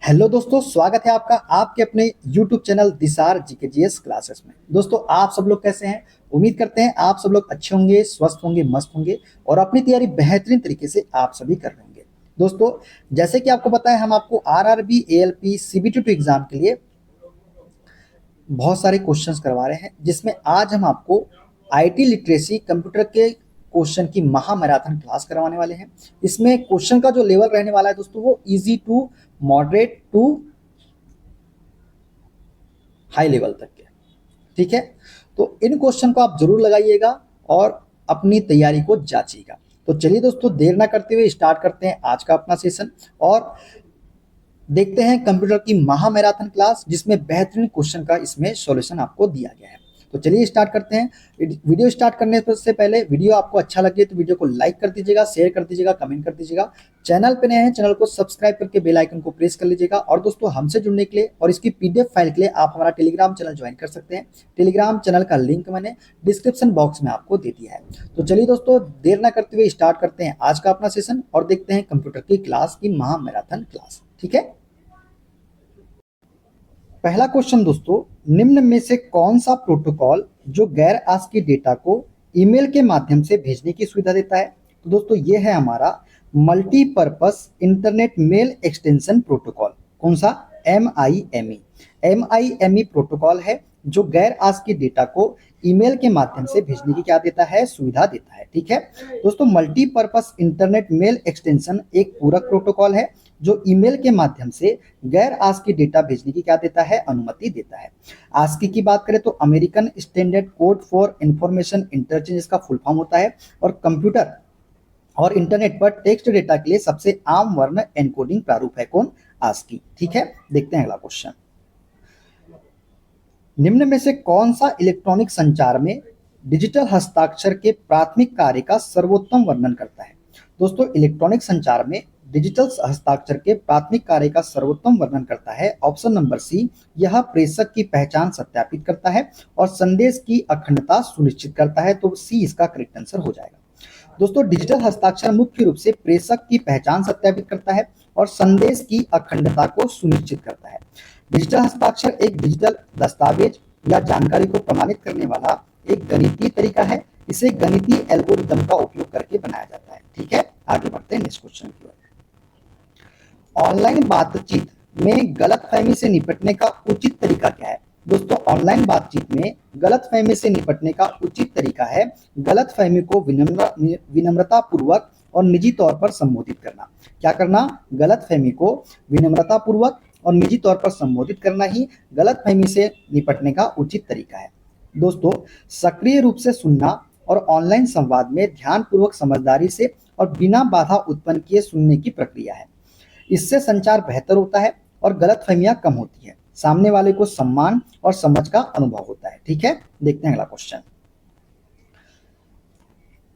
Hello दोस्तों, स्वागत है आपका आपके अपने YouTube चैनल दिसार जीके जीएस क्लासेस में। दोस्तों, आप सब लोग कैसे हैं? उम्मीद करते हैं आप सब लोग अच्छे होंगे, स्वस्थ होंगे, मस्त होंगे और अपनी तैयारी बेहतरीन तरीके से आप सभी कर रहे होंगे। दोस्तों, जैसे कि आपको पता है, हम आपको आरआरबी, एएलपी, सीबीटी एग्जाम के लिए बहुत सारे क्वेश्चंस करवा रहे हैं, जिसमें आज हम आपको आईटी लिटरेसी कंप्यूटर के क्वेश्चन की महामैराथन क्लास करवाने वाले हैं। इसमें क्वेश्चन का जो लेवल रहने वाला है दोस्तों, वो easy to moderate to high level तक के। ठीक है, तो इन क्वेश्चन को आप जरूर लगाइएगा और अपनी तैयारी को जांचिएगा। तो चलिए दोस्तों, देर ना करते हुए स्टार्ट करते हैं आज का अपना सेशन और देखते हैं कंप्यूटर की महा मैराथन क्लास, जिसमें बेहतरीन क्वेश्चन का इसमें सॉल्यूशन आपको दिया गया है। तो चलिए स्टार्ट करते हैं। वीडियो स्टार्ट करने से पहले वीडियो आपको अच्छा लगे तो वीडियो को लाइक कर दीजिएगा, शेयर कर दीजिएगा, कमेंट कर दीजिएगा। चैनल पे नए हैं, चैनल को सब्सक्राइब करके बेल आइकन को प्रेस कर लीजिएगा। और दोस्तों, हमसे जुड़ने के लिए और इसकी पीडीएफ फाइल के लिए आप हमारा टेलीग्राम चैनल ज्वाइन कर सकते हैं। टेलीग्राम चैनल का लिंक मैंने डिस्क्रिप्शन बॉक्स में आपको दे दिया है। तो चलिए दोस्तों, देर ना करते हुए स्टार्ट करते हैं आज का अपना सेशन और देखते हैं कंप्यूटर की क्लास की महा मैराथन क्लास। ठीक है, पहला क्वेश्चन दोस्तों, निम्न में से कौन सा प्रोटोकॉल जो गैर आस्की डेटा को ईमेल के माध्यम से भेजने की सुविधा देता है? तो दोस्तों, ये है हमारा multipurpose internet mail extension protocol. कौन सा? MIME। MIME प्रोटोकॉल है जो गैर आस्की डेटा को ईमेल के माध्यम से भेजने की क्या देता है? सुविधा देता है। ठीक है दोस्तों, मल्टीपर्पस इंटरनेट मेल एक्सटेंशन एक पूरक प्रोटोकॉल है जो ईमेल के माध्यम से गैर आस्की डेटा भेजने की क्या देता है? अनुमति देता है। आस्की की बात करें तो American standard code for information interchange इसका फुल फॉर्म होता है और कंप्यूटर और इंटरनेट पर टेक्स्ट डेटा के लिए सबसे आम वर्ण एनकोडिंग प्रारूप है। कौन? आस्की। ठीक है, देखते हैं अगला क्वेश्चन। निम्न में से कौन सा इलेक्ट्रॉनिक संचार में डिजिटल हस्ताक्षर के प्राथमिक कार्य का सर्वोत्तम वर्णन करता है? दोस्तों, इलेक्ट्रॉनिक संचार में डिजिटल हस्ताक्षर के प्राथमिक कार्य का सर्वोत्तम वर्णन करता है ऑप्शन नंबर सी। यह प्रेषक की पहचान सत्यापित करता है और संदेश की अखंडता सुनिश्चित करता है। तो सी इसका करेक्ट आंसर हो जाएगा। दोस्तों, डिजिटल हस्ताक्षर मुख्य रूप से प्रेषक की पहचान सत्यापित करता है और संदेश की अखंडता को सुनिश्चित करता है। डिजिटल हस्ताक्षर एक डिजिटल दस्तावेज या जानकारी को प्रमाणित करने वाला एक गणितीय तरीका है। इसे गणितीय एल्गोरिदम का उपयोग करके बनाया जाता है। ठीक है, आगे बढ़ते हैं नेक्स्ट क्वेश्चन की ओर। ऑनलाइन बातचीत में गलतफहमी से निपटने का उचित तरीका क्या है? दोस्तों, ऑनलाइन बातचीत में गलतफहमी से निपटने का उचित तरीका है गलतफहमी को विनम्रता पूर्वक और निजी तौर पर संबोधित करना। क्या करना? गलतफहमी को विनम्रता पूर्वक और निजी तौर पर संबोधित करना ही गलतफहमी से निपटने का उचित तरीका है। दोस्तों, सक्रिय रूप से सुनना और ऑनलाइन संवाद में ध्यानपूर्वक, समझदारी से और बिना बाधा उत्पन्न किए सुनने की प्रक्रिया है। इससे संचार बेहतर होता है और गलतफहमियां कम होती है। सामने वाले को सम्मान और समझ का अनुभव होता है। ठीक है, देखते हैं अगला क्वेश्चन।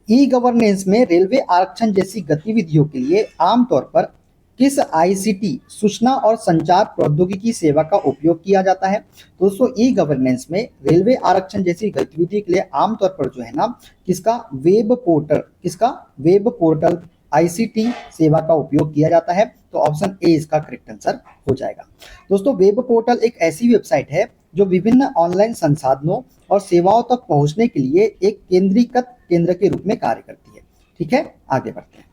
ई गवर्नेंस में रेलवे आरक्षण जैसी गतिविधियों के लिए आमतौर पर किस आईसीटी सूचना और संचार प्रौद्योगिकी सेवा का उपयोग किया जाता है? दोस्तों, ई गवर्नेंस में रेलवे आरक्षण जैसी गतिविधि के लिए आमतौर पर जो है ना, किसका वेब पोर्टल आईसीटी सेवा का उपयोग किया जाता है। तो ऑप्शन ए इसका करेक्ट आंसर हो जाएगा। दोस्तों, वेब पोर्टल एक ऐसी वेबसाइट है जो विभिन्न ऑनलाइन संसाधनों और सेवाओं तक पहुंचने के लिए एक केंद्रीकृत केंद्र के रूप में कार्य करती है। ठीक है, आगे बढ़ते हैं।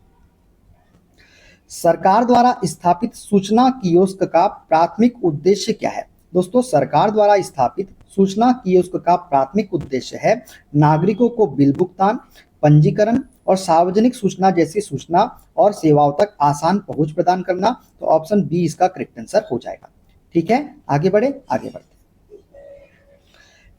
सरकार द्वारा स्थापित सूचना कियोस्क का प्राथमिक उद्देश्य क्या है? दोस्तों, सरकार द्वारा स्थापित सूचना कियोस्क का प्राथमिक उद्देश्य है नागरिकों को बिल भुगतान, पंजीकरण और सार्वजनिक सूचना जैसी सूचना और सेवाओं तक आसान पहुंच प्रदान करना। तो ऑप्शन बी इसका करेक्ट आंसर हो जाएगा। ठीक है, आगे बढ़ते।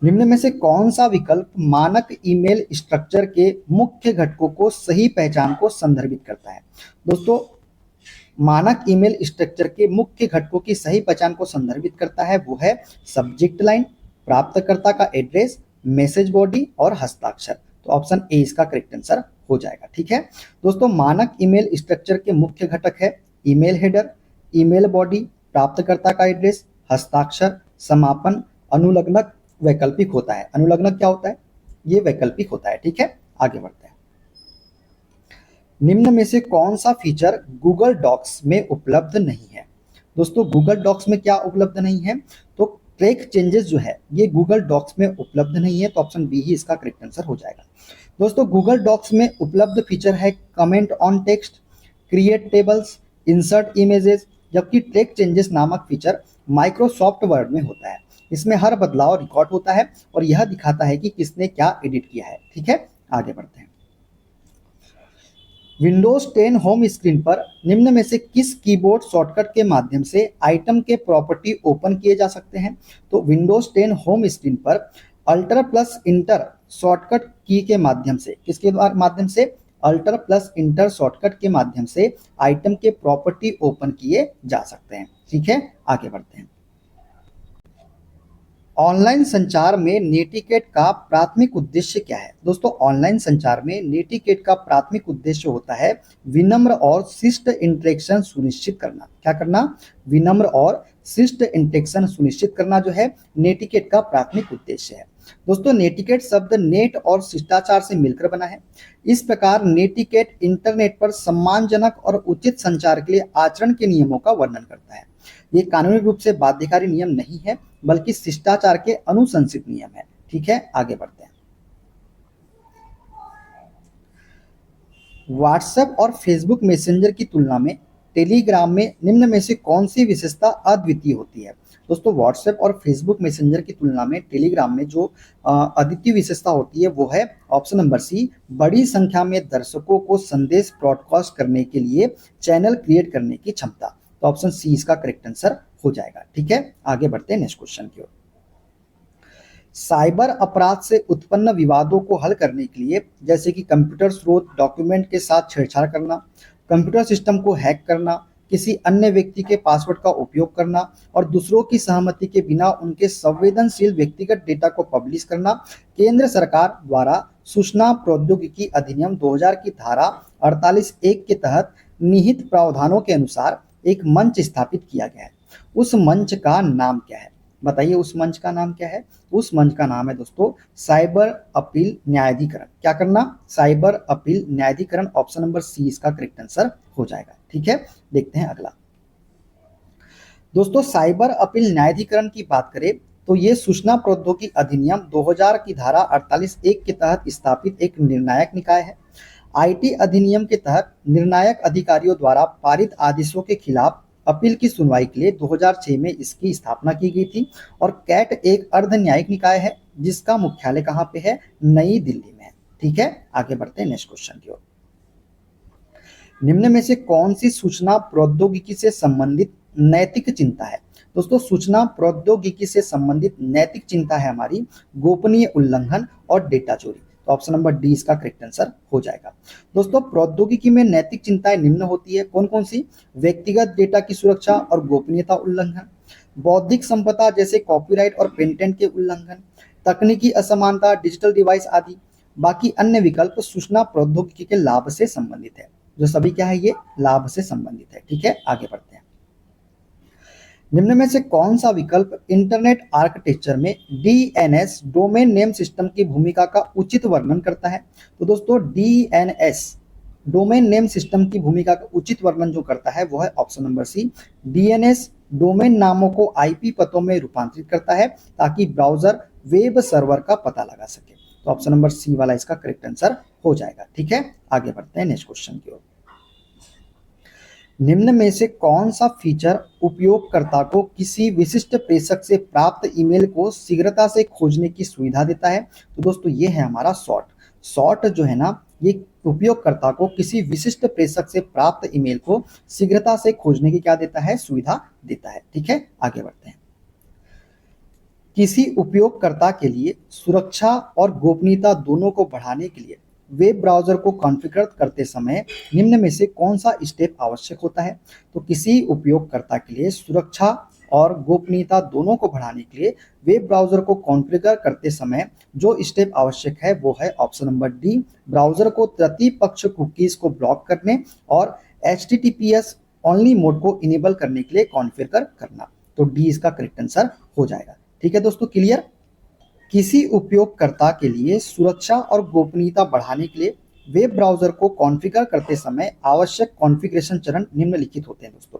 निम्न में से कौन सा विकल्प मानक ईमेल स्ट्रक्चर के मुख्य घटकों को सही पहचान को संदर्भित करता है? दोस्तों, मानक ईमेल स्ट्रक्चर के मुख्य घटकों की सही पहचान को संदर्भित करता है, वो है सब्जेक्ट लाइन, प्राप्तकर्ता का एड्रेस, मैसेज बॉडी और हस्ताक्षर। तो ऑप्शन ए इसका करेक्ट आंसर हो जाएगा। ठीक है दोस्तों, मानक ईमेल स्ट्रक्चर के मुख्य घटक है ईमेल हेडर, ईमेल बॉडी, प्राप्तकर्ता का एड्रेस, हस्ताक्षर, समापन, अनुलग्नक वैकल्पिक होता है। अनुलग्नक क्या होता है? ये वैकल्पिक होता है। ठीक है, आगे बढ़ते हैं। निम्न में से कौन सा फीचर गूगल डॉक्स में उपलब्ध नहीं है? दोस्तों गूगल डॉक्स में क्या उपलब्ध नहीं है? तो ट्रैक चेंजेस जो है ये गूगल डॉक्स में उपलब्ध नहीं है, तो ऑप्शन बी ही इसका करेक्ट आंसर हो जाएगा। दोस्तों गूगल डॉक्स में उपलब्ध फीचर है comment on text, create tables, insert images, जबकि ट्रैक चेंजेस नामक फीचर माइक्रोसॉफ्ट वर्ड में होता है। इसमें हर बदलाव रिकॉर्ड होता है और यह दिखाता है कि किसने क्या एडिट किया है। ठीक है, आगे बढ़ते हैं। विंडोज 10 होम स्क्रीन पर निम्न में से किस कीबोर्ड शॉर्टकट के माध्यम से आइटम के प्रॉपर्टी ओपन किए जा सकते हैं? तो विंडोज 10 होम स्क्रीन पर अल्टर प्लस इंटर शॉर्टकट की के माध्यम से, किसके माध्यम से? अल्टर प्लस इंटर शॉर्टकट के माध्यम से आइटम के प्रॉपर्टी ओपन किए जा सकते हैं। ठीक है, आगे बढ़ते हैं। ऑनलाइन संचार में नेटिकेट का प्राथमिक उद्देश्य क्या है? दोस्तों ऑनलाइन संचार में नेटिकेट का प्राथमिक उद्देश्य होता है विनम्र और शिष्ट इंटरेक्शन सुनिश्चित करना। क्या करना? विनम्र और शिष्ट इंटरेक्शन सुनिश्चित करना जो है नेटिकेट का प्राथमिक उद्देश्य है। दोस्तों नेटिकेट शब्द नेट और शिष्टाचार से मिलकर बना है। इस प्रकार नेटिकेट इंटरनेट पर सम्मानजनक और उचित संचार के लिए आचरण के नियमों का वर्णन करता है। ये कानूनी रूप से बाध्यकारी नियम नहीं है, बल्कि शिष्टाचार के अनुशंसित नियम है। ठीक है, आगे बढ़ते हैं। व्हाट्सएप और फेसबुक मैसेंजर की तुलना में टेलीग्राम में निम्न में से कौन सी विशेषता अद्वितीय होती है? दोस्तों व्हाट्सएप और फेसबुक मैसेंजर की तुलना में टेलीग्राम में जो अद्वितीय विशेषता होती है वो है ऑप्शन नंबर सी, बड़ी संख्या में दर्शकों को संदेश ब्रॉडकास्ट करने के लिए चैनल क्रिएट करने की क्षमता। तो ऑप्शन सी इसका करेक्ट आंसर हो जाएगा। ठीक है, आगे बढ़ते हैं नेक्स्ट क्वेश्चन की ओर। साइबर अपराध से उत्पन्न विवादों को हल करने के लिए, जैसे कि कंप्यूटर स्रोत डॉक्यूमेंट के साथ छेड़छाड़ करना, कंप्यूटर सिस्टम को हैक करना, किसी अन्य व्यक्ति के पासवर्ड का उपयोग करना और दूसरों की सहमति के बिना उनके संवेदनशील व्यक्तिगत डेटा को पब्लिश करना, केंद्र सरकार द्वारा सूचना प्रौद्योगिकी अधिनियम 2000 की धारा 48(1) के तहत निहित प्रावधानों के अनुसार एक मंच स्थापित किया गया है। उस मंच का नाम क्या है? बताइए, उस मंच का नाम क्या है? उस मंच का नाम है दोस्तों साइबर अपील न्यायाधिकरण। क्या करना? साइबर अपील न्यायाधिकरण। ऑप्शन नंबर सी इसका करेक्ट आंसर हो जाएगा। ठीक है, देखते हैं अगला। दोस्तों साइबर अपील न्यायाधिकरण की बात करें तो ये सूचना प्रौद्योगिकी अधिनियम 2000 की धारा 48(1) के तहत स्थापित एक निर्णायक निकाय है। आईटी अधिनियम के तहत निर्णायक अधिकारियों द्वारा पारित आदेशों के खिलाफ अपील की सुनवाई के लिए 2006 में इसकी स्थापना की गई थी। और कैट एक अर्ध न्यायिक निकाय है जिसका मुख्यालय कहाँ पे है? नई दिल्ली में है। ठीक है, आगे बढ़ते हैं नेक्स्ट क्वेश्चन की ओर। निम्न में से कौन सी सूचना प्रौद्योगिकी से संबंधित नैतिक चिंता है? दोस्तों सूचना प्रौद्योगिकी से संबंधित नैतिक चिंता है हमारी गोपनीय उल्लंघन और डेटा चोरी। तो ऑप्शन नंबर डी इसका करेक्ट आंसर हो जाएगा। दोस्तों प्रौद्योगिकी में नैतिक चिंताएं निम्न होती है, कौन कौन सी? व्यक्तिगत डेटा की सुरक्षा और गोपनीयता उल्लंघन, बौद्धिक संपदा जैसे कॉपीराइट और पेटेंट के उल्लंघन, तकनीकी असमानता, डिजिटल डिवाइस आदि। बाकी अन्य विकल्प सूचना प्रौद्योगिकी के लाभ से संबंधित है। जो सभी क्या है? ये लाभ से संबंधित है। ठीक है, आगे बढ़ते हैं। निम्न में से कौन सा विकल्प इंटरनेट आर्किटेक्चर में डीएनएस डोमेन नेम सिस्टम की भूमिका का उचित वर्णन करता है? तो दोस्तों डीएनएस डोमेन नेम सिस्टम की भूमिका का उचित वर्णन जो करता है वो है option number C. DNS domain नामों को आईपी पतों में रूपांतरित करता है ताकि ब्राउजर वेब सर्वर का पता लगा सके। तो ऑप्शन नंबर सी वाला इसका करेक्ट आंसर हो जाएगा। ठीक है, आगे बढ़ते हैं नेक्स्ट क्वेश्चन की ओर। निम्न में से कौन सा फीचर उपयोगकर्ता को किसी विशिष्ट प्रेषक से प्राप्त ईमेल को शीघ्रता से खोजने की सुविधा देता है? तो दोस्तों ये है हमारा सॉर्ट। सॉर्ट जो है ना ये उपयोगकर्ता को किसी विशिष्ट प्रेषक से प्राप्त ईमेल को शीघ्रता से खोजने की क्या देता है? सुविधा देता है। ठीक है, आगे बढ़ते हैं। किसी उपयोगकर्ता के लिए सुरक्षा और गोपनीयता दोनों को बढ़ाने के लिए वेब ब्राउज़र को कॉन्फ़िगर करते समय निम्न में से कौन सा स्टेप आवश्यक होता है? तो किसी उपयोगकर्ता के लिए सुरक्षा और गोपनीयता दोनों को बढ़ाने के लिए वेब ब्राउज़र को कॉन्फ़िगर करते समय जो स्टेप आवश्यक है वो है ऑप्शन नंबर डी, ब्राउज़र को तृतीय-पक्ष कुकीज़ को ब्लॉक करने और HTTPS ओनली मोड को इनेबल करने के लिए कॉन्फ़िगर करना। तो डी इसका करेक्ट आंसर हो जाएगा। ठीक है दोस्तों, क्लियर? किसी उपयोगकर्ता के लिए सुरक्षा और गोपनीयता बढ़ाने के लिए वेब ब्राउज़र को कॉन्फ़िगर करते समय आवश्यक कॉन्फ़िगरेशन चरण निम्नलिखित होते हैं दोस्तों।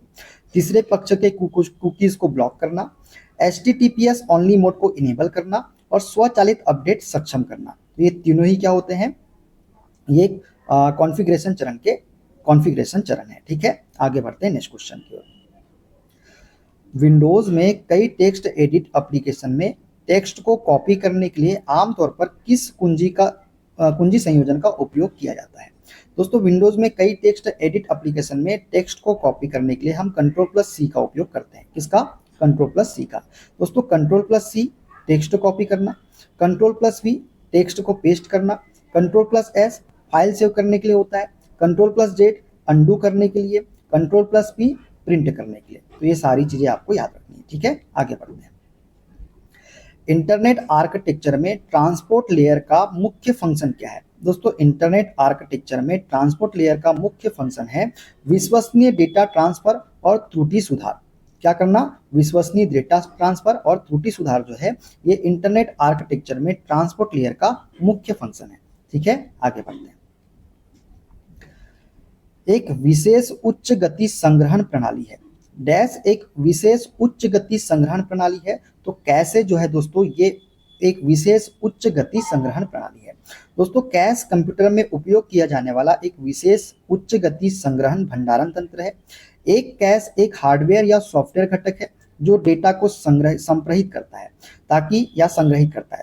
तीसरे पक्ष के कुकीज को ब्लॉक करना, HTTPS ओनली मोड को इनेबल करना और स्वचालित अपडेट सक्षम करना। तो ये तीनों ही क्या होते हैं, ये कॉन्फ़िगरेशन चरण है। ठीक है, आगे बढ़ते हैं नेक्स्ट क्वेश्चन की ओर। विंडोज में कई टेक्स्ट एडिट एप्लीकेशन में टेक्स्ट को कॉपी करने के लिए आमतौर पर किस कुंजी संयोजन का उपयोग किया जाता है? दोस्तों, विंडोज में कई टेक्स्ट एडिट एप्लीकेशन में टेक्स्ट को कॉपी करने के लिए हम Ctrl+C का उपयोग करते हैं। किसका? Ctrl+C का। दोस्तों, Ctrl+C टेक्स्ट कॉपी करना, Ctrl+V टेक्स्ट को पेस्ट करना, Ctrl+S फाइल सेव करने के लिए होता है, Ctrl+Z अंडू करने के लिए, Ctrl+P प्रिंट करने के लिए। तो ये सारी चीजें आपको याद रखनी है। ठीक है, आगे बढ़ते हैं। इंटरनेट आर्किटेक्चर में ट्रांसपोर्ट लेयर का मुख्य फंक्शन क्या है? दोस्तों, इंटरनेट आर्किटेक्चर में ट्रांसपोर्ट लेयर का मुख्य फंक्शन है विश्वसनीय डेटा ट्रांसफर और त्रुटि सुधार। क्या करना? विश्वसनीय डेटा ट्रांसफर और त्रुटि सुधार जो है ये इंटरनेट आर्किटेक्चर में ट्रांसपोर्ट लेयर का मुख्य फंक्शन है। ठीक है, आगे बढ़ते हैं। एक विशेष उच्च गति संग्रहण प्रणाली है। डैश एक विशेष उच्च गति संग्रहण प्रणाली है। तो कैसे जो है दोस्तों, ये एक विशेष उच्च गति संग्रहण प्रणाली है। दोस्तों, कैश कंप्यूटर में उपयोग किया जाने वाला एक विशेष उच्च गति संग्रहण भंडारण तंत्र है। एक कैश एक हार्डवेयर या सॉफ्टवेयर घटक है जो डेटा को संग्रहित करता है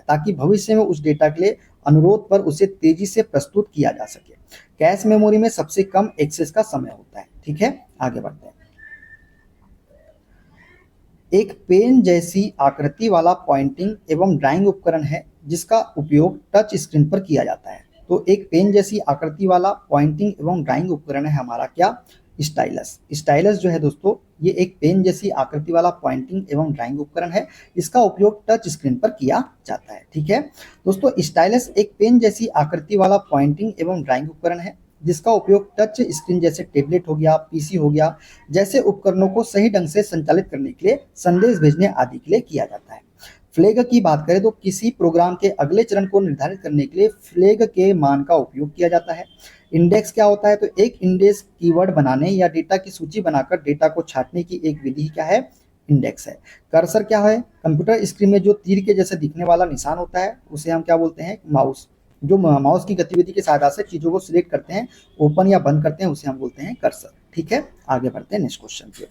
ताकि भविष्य में उस डेटा के लिए अनुरोध पर उसे तेजी से प्रस्तुत किया जा सके। कैश मेमोरी में सबसे कम एक्सेस का समय होता है। ठीक है, आगे बढ़ते हैं। एक पेन जैसी आकृति वाला पॉइंटिंग एवं ड्राइंग उपकरण है जिसका उपयोग टच स्क्रीन पर किया जाता है। तो एक पेन जैसी आकृति वाला पॉइंटिंग एवं ड्राइंग उपकरण है हमारा क्या? स्टाइलस। स्टाइलस जो है दोस्तों, ये एक पेन जैसी आकृति वाला पॉइंटिंग एवं ड्राइंग उपकरण है। इसका उपयोग टच स्क्रीन पर किया जाता है। ठीक है दोस्तों, स्टाइलस एक पेन जैसी आकृति वाला पॉइंटिंग एवं ड्राइंग उपकरण है जिसका उपयोग टच स्क्रीन जैसे टेबलेट हो गया, पीसी हो गया जैसे उपकरणों को सही ढंग से संचालित करने के लिए, संदेश भेजने आदि के लिए किया जाता है। फ्लैग की बात करें तो किसी प्रोग्राम के अगले चरण को निर्धारित करने के लिए फ्लैग के मान का उपयोग किया जाता है। इंडेक्स क्या होता है? तो एक इंडेक्स कीवर्ड बनाने या डेटा की सूची बनाकर डेटा को छांटने की एक विधि क्या है? इंडेक्स है। कर्सर क्या है? कंप्यूटर स्क्रीन में जो तीर के जैसे दिखने वाला निशान होता है उसे हम क्या बोलते हैं? माउस। जो माउस की गतिविधि की सहायता से चीजों को सिलेक्ट करते हैं, ओपन या बंद करते हैं, उसे हम बोलते हैं कर्सर। ठीक है, आगे बढ़ते हैं नेक्स्ट क्वेश्चन की।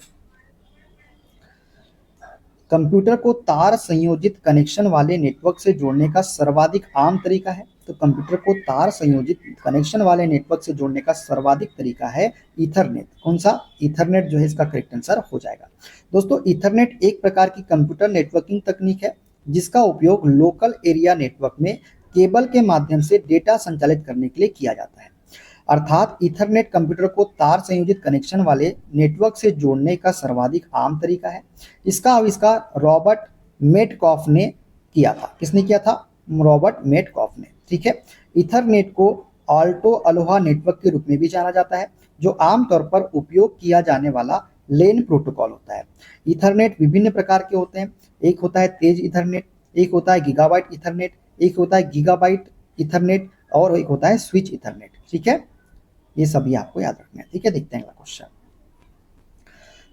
कंप्यूटर को तार संयोजित कनेक्शन वाले नेटवर्क से जोड़ने का सर्वाधिक आम तरीका है। तो कंप्यूटर को तार संयोजित कनेक्शन वाले नेटवर्क से जोड़ने का सर्वाधिक तरीका है ईथरनेट। कौन सा? ईथरनेट जो है इसका करेक्ट आंसर हो जाएगा। दोस्तों, ईथरनेट एक प्रकार की कंप्यूटर नेटवर्किंग तकनीक है जिसका उपयोग लोकल एरिया नेटवर्क में केबल के माध्यम से डेटा संचालित करने के लिए किया जाता है। अर्थात ईथरनेट कंप्यूटर को तार संयोजित कनेक्शन वाले नेटवर्क से जोड़ने का सर्वाधिक आम तरीका है। इसका आविष्कार रॉबर्ट मेटकॉफ ने किया था। किसने किया था? रॉबर्ट मेटकॉफ ने। ठीक है, ईथरनेट को आल्टो अलोहा नेटवर्क के रूप में भी जाना जाता है जो आमतौर पर उपयोग किया जाने वाला लेन प्रोटोकॉल होता है। ईथरनेट विभिन्न प्रकार के होते हैं। एक होता है तेज ईथरनेट, एक होता है गीगाबाइट ईथरनेट, एक होता है गीगाबाइट ईथरनेट और एक होता है स्विच ईथरनेट। ठीक है, ये सभी आपको याद रखना है। ठीक है, देखते हैं अगला क्वेश्चन।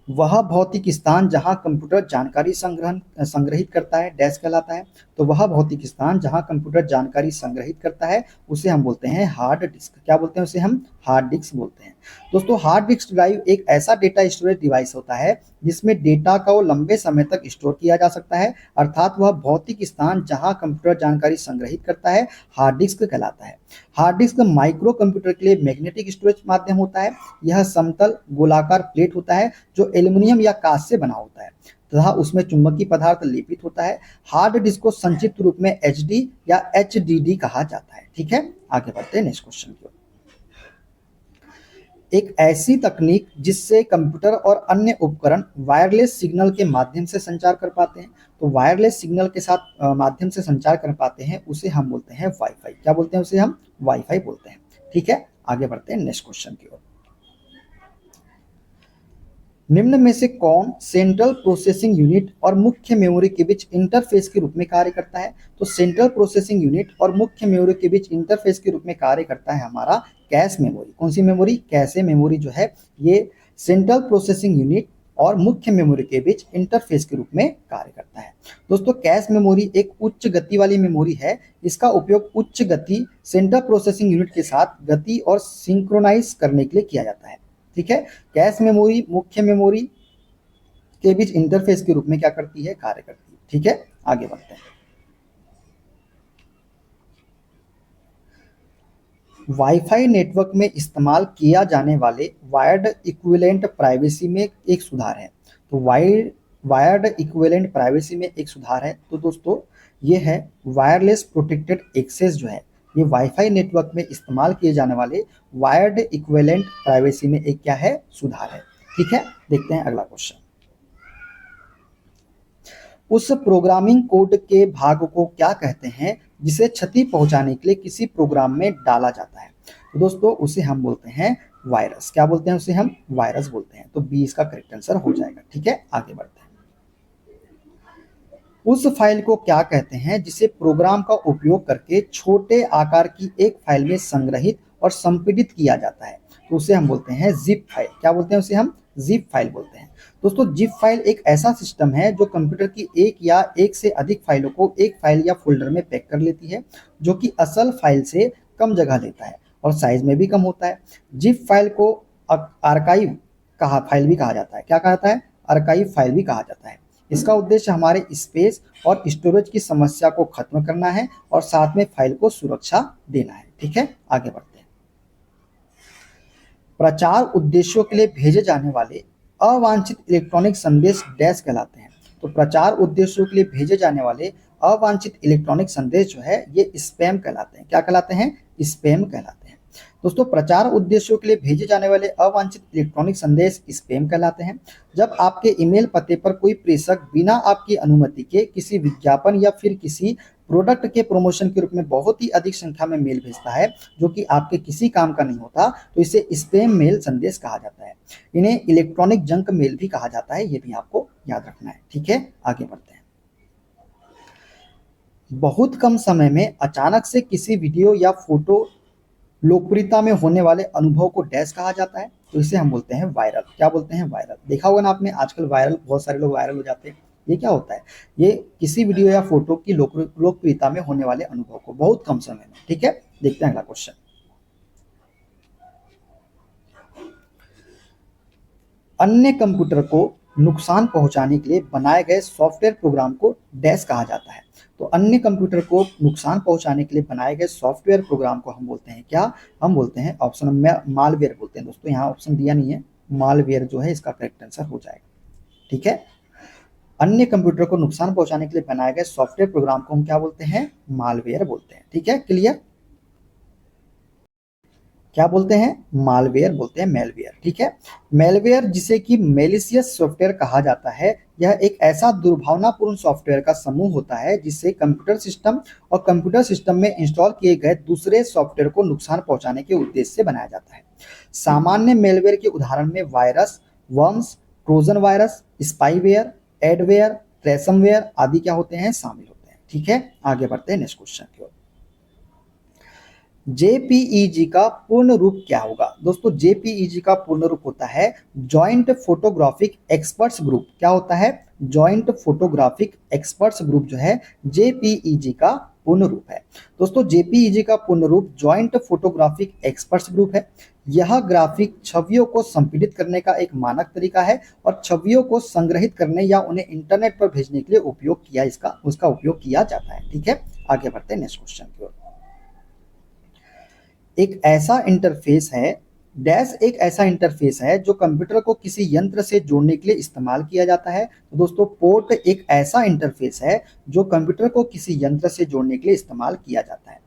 वह भौतिक स्थान जहां कंप्यूटर जानकारी संग्रहित करता है डैश कहलाता है। तो वह भौतिक स्थान जहां कंप्यूटर जानकारी संग्रहित करता है उसे हम बोलते हैं हार्ड डिस्क। क्या बोलते हैं उसे? हम हार्ड डिस्क बोलते हैं। दोस्तों, हार्ड डिस्क ड्राइव एक ऐसा डेटा स्टोरेज डिवाइस होता है जिसमें डेटा को लंबे समय तक स्टोर किया जा सकता है। अर्थात वह भौतिक स्थान जहां कंप्यूटर जानकारी संग्रहित करता है हार्ड डिस्क कहलाता है। हार्ड डिस्क माइक्रो कंप्यूटर के लिए मैग्नेटिक स्टोरेज माध्यम होता है। यह समतल गोलाकार प्लेट होता है जो एल्युमिनियम या कांच से बना होता है तथा उसमें चुंबकीय पदार्थ लेपित होता है। हार्ड डिस्क को संक्षिप्त रूप में एचडी या एचडीडी कहा जाता है। ठीक है, आगे बढ़ते हैं नेक्स्ट क्वेश्चन की ओर। एक ऐसी तकनीक जिससे कंप्यूटर और अन्य उपकरण वायरलेस सिग्नल के माध्यम से संचार कर पाते हैं। तो वायरलेस सिग्नल के साथ माध्यम से संचार कर पाते हैं उसे हम बोलते हैं वाईफाई। क्या बोलते हैं उसे? हम वाईफाई बोलते हैं। ठीक है, आगे बढ़ते हैं नेक्स्ट क्वेश्चन की ओर। निम्न में से कौन सेंट्रल प्रोसेसिंग यूनिट और मुख्य मेमोरी के बीच इंटरफेस के रूप में कार्य करता है? तो सेंट्रल प्रोसेसिंग यूनिट और मुख्य मेमोरी के बीच इंटरफेस के रूप में कार्य करता है हमारा कैश मेमोरी। कौन सी मेमोरी? कैश मेमोरी जो है ये सेंट्रल प्रोसेसिंग यूनिट और मुख्य मेमोरी के बीच इंटरफेस के रूप में कार्य करता है। दोस्तों कैश मेमोरी एक उच्च गति वाली मेमोरी है। इसका उपयोग उच्च गति सेंट्रल प्रोसेसिंग यूनिट के साथ गति और सिंक्रोनाइज करने के लिए किया जाता है। ठीक है, कैश मेमोरी मुख्य मेमोरी के बीच इंटरफेस के रूप में क्या करती है, कार्य करती है। ठीक है, आगे बढ़ते हैं। वाईफाई नेटवर्क में इस्तेमाल किया जाने वाले वायर्ड इक्विवेलेंट प्राइवेसी में एक सुधार है। तो वायर्ड इक्विवेलेंट प्राइवेसी में एक सुधार है। तो दोस्तों ये है वायरलेस प्रोटेक्टेड एक्सेस जो है, ये वाईफाई नेटवर्क में इस्तेमाल किए जाने वाले वायर्ड इक्विवेलेंट प्राइवेसी में एक क्या है, सुधार है। ठीक है, देखते हैं अगला क्वेश्चन। उस प्रोग्रामिंग कोड के भाग को क्या कहते हैं जिसे क्षति पहुंचाने के लिए किसी प्रोग्राम में डाला जाता है? तो दोस्तों उसे हम बोलते हैं वायरस। क्या बोलते हैं उसे हम? वायरस बोलते हैं। तो बी इसका करेक्ट आंसर हो जाएगा। ठीक है, आगे बढ़ते हैं। उस फाइल को क्या कहते हैं जिसे प्रोग्राम का उपयोग करके छोटे आकार की एक फाइल में संग्रहित और संपीड़ित किया जाता है? तो उसे हम बोलते हैं जिप फाइल। क्या बोलते हैं उसे हम? जिप फाइल बोलते हैं। दोस्तों जिप फाइल एक ऐसा सिस्टम है जो कंप्यूटर की एक या एक से अधिक फाइलों को एक फाइल या फोल्डर में पैक कर लेती है, जो कि असल फाइल से कम जगह लेता है और साइज में भी कम होता है। जिप फाइल को आर्काइव फाइल भी कहा जाता है। क्या कहा जाता है? आर्काइव फाइल भी कहा जाता है। इसका उद्देश्य हमारे स्पेस और स्टोरेज की समस्या को खत्म करना है और साथ में फाइल को सुरक्षा देना है। ठीक है, आगे बढ़ते हैं। प्रचार उद्देश्यों के लिए भेजे जाने वाले अवांछित इलेक्ट्रॉनिक संदेश डैश कहलाते हैं। तो प्रचार उद्देश्यों के लिए भेजे जाने वाले अवांछित इलेक्ट्रॉनिक संदेश जो है ये स्पैम कहलाते हैं। क्या कहलाते हैं? स्पैम कहलाते हैं। दोस्तों प्रचार उद्देश्यों के लिए भेजे जाने वाले अवांछित इलेक्ट्रॉनिक संदेश स्पैम कहलाते हैं। जब आपके ईमेल पते पर कोई प्रेषक बिना आपकी अनुमति के किसी विज्ञापन या फिर किसी प्रोडक्ट के प्रमोशन के रूप में बहुत ही अधिक संख्या में मेल भेजता है जो कि आपके किसी काम का नहीं होता, तो इसे स्पैम मेल संदेश कहा जाता है। इन्हें इलेक्ट्रॉनिक जंक मेल भी कहा जाता है, ये भी आपको याद रखना है। ठीक है, आगे बढ़ते हैं। बहुत कम समय में अचानक से किसी वीडियो या फोटो लोकप्रियता में होने वाले अनुभव को डैश कहा जाता है। तो इसे हम बोलते हैं वायरल। क्या बोलते हैं? वायरल। देखा होगा ना आपने, आजकल वायरल बहुत सारे लोग वायरल हो जाते हैं। ये क्या होता है? ये किसी वीडियो या फोटो की लोकप्रियता में होने वाले अनुभव को बहुत कम समय में। ठीक है, देखते हैं अगला क्वेश्चन। अन्य कंप्यूटर को नुकसान पहुंचाने के लिए बनाए गए सॉफ्टवेयर प्रोग्राम को डैश कहा जाता है। तो अन्य कंप्यूटर को नुकसान पहुंचाने के लिए बनाए गए सॉफ्टवेयर प्रोग्राम को हम बोलते हैं क्या? हम बोलते हैं ऑप्शन में मालवेयर बोलते हैं। दोस्तों यहाँ ऑप्शन दिया नहीं है, मालवेयर जो है इसका करेक्ट आंसर हो जाएगा। ठीक है, अन्य कंप्यूटर को नुकसान पहुंचाने के लिए बनाए गए सॉफ्टवेयर प्रोग्राम को हम क्या बोलते हैं? मालवेयर बोलते हैं। ठीक है, क्लियर? क्या बोलते हैं? मालवेयर बोलते हैं, मेलवेयर। ठीक है, मेलवेयर जिसे कि मेलिशियस सॉफ्टवेयर कहा जाता है, यह एक ऐसा दुर्भावनापूर्ण सॉफ्टवेयर का समूह होता है जिससे कंप्यूटर सिस्टम और कंप्यूटर सिस्टम में इंस्टॉल किए गए दूसरे सॉफ्टवेयर को नुकसान पहुंचाने के उद्देश्य से बनाया जाता है। सामान्य मेलवेयर के उदाहरण में virus, worms, Trojan virus, spyware, adware, ransomware आदि क्या होते हैं? शामिल होते हैं। ठीक है, आगे बढ़ते हैं नेक्स्ट क्वेश्चन की ओर। जेपीईजी का पूर्ण रूप क्या होगा? दोस्तों जेपीईजी का पूर्ण रूप होता है जॉइंट फोटोग्राफिक एक्सपर्ट्स ग्रुप। क्या होता है? जॉइंट फोटोग्राफिक एक्सपर्ट्स ग्रुप जो है जेपीईजी का पूर्ण रूप है। दोस्तों जेपीईजी का पूर्ण रूप जॉइंट फोटोग्राफिक एक्सपर्ट्स ग्रुप है। यह ग्राफिक छवियों को संपीड़ित करने का एक मानक तरीका है और छवियों को संग्रहित करने या उन्हें इंटरनेट पर भेजने के लिए उसका उपयोग किया जाता है। ठीक है, आगे बढ़ते हैं नेक्स्ट क्वेश्चन की ओर। एक ऐसा इंटरफेस है डैश एक ऐसा इंटरफेस है जो कंप्यूटर को किसी यंत्र से जोड़ने के लिए इस्तेमाल किया जाता है। तो दोस्तों पोर्ट एक ऐसा इंटरफेस है जो कंप्यूटर को किसी यंत्र से जोड़ने के लिए इस्तेमाल किया जाता है।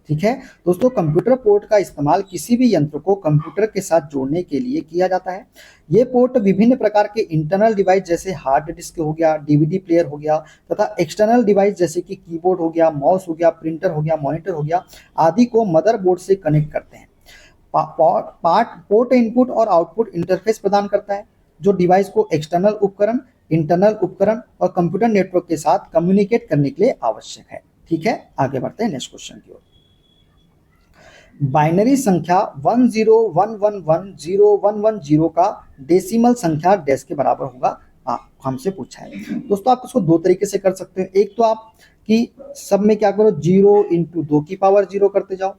ठीक है दोस्तों, कंप्यूटर पोर्ट का इस्तेमाल किसी भी यंत्र को कंप्यूटर के साथ जोड़ने के लिए किया जाता है। ये पोर्ट विभिन्न प्रकार के इंटरनल डिवाइस जैसे हार्ड डिस्क हो गया, डीवीडी प्लेयर हो गया तथा एक्सटर्नल डिवाइस जैसे कि कीबोर्ड हो गया, माउस हो गया, प्रिंटर हो गया, मॉनिटर हो गया आदि को मदरबोर्ड से कनेक्ट करते हैं। पोर्ट इनपुट और आउटपुट इंटरफेस प्रदान करता है जो डिवाइस को एक्सटर्नल उपकरण, इंटरनल उपकरण और कंप्यूटर नेटवर्क के साथ कम्युनिकेट करने के लिए आवश्यक है। ठीक है, आगे बढ़ते हैं नेक्स्ट क्वेश्चन की ओर। बाइनरी संख्या 1011101110 का डेसिमल संख्या डैश के बराबर होगा, हमसे पूछा है। दोस्तों आप इसको दो तरीके से कर सकते हैं। एक तो आप कि सब में क्या करो, 0 इंटू 2 की पावर 0 करते जाओ,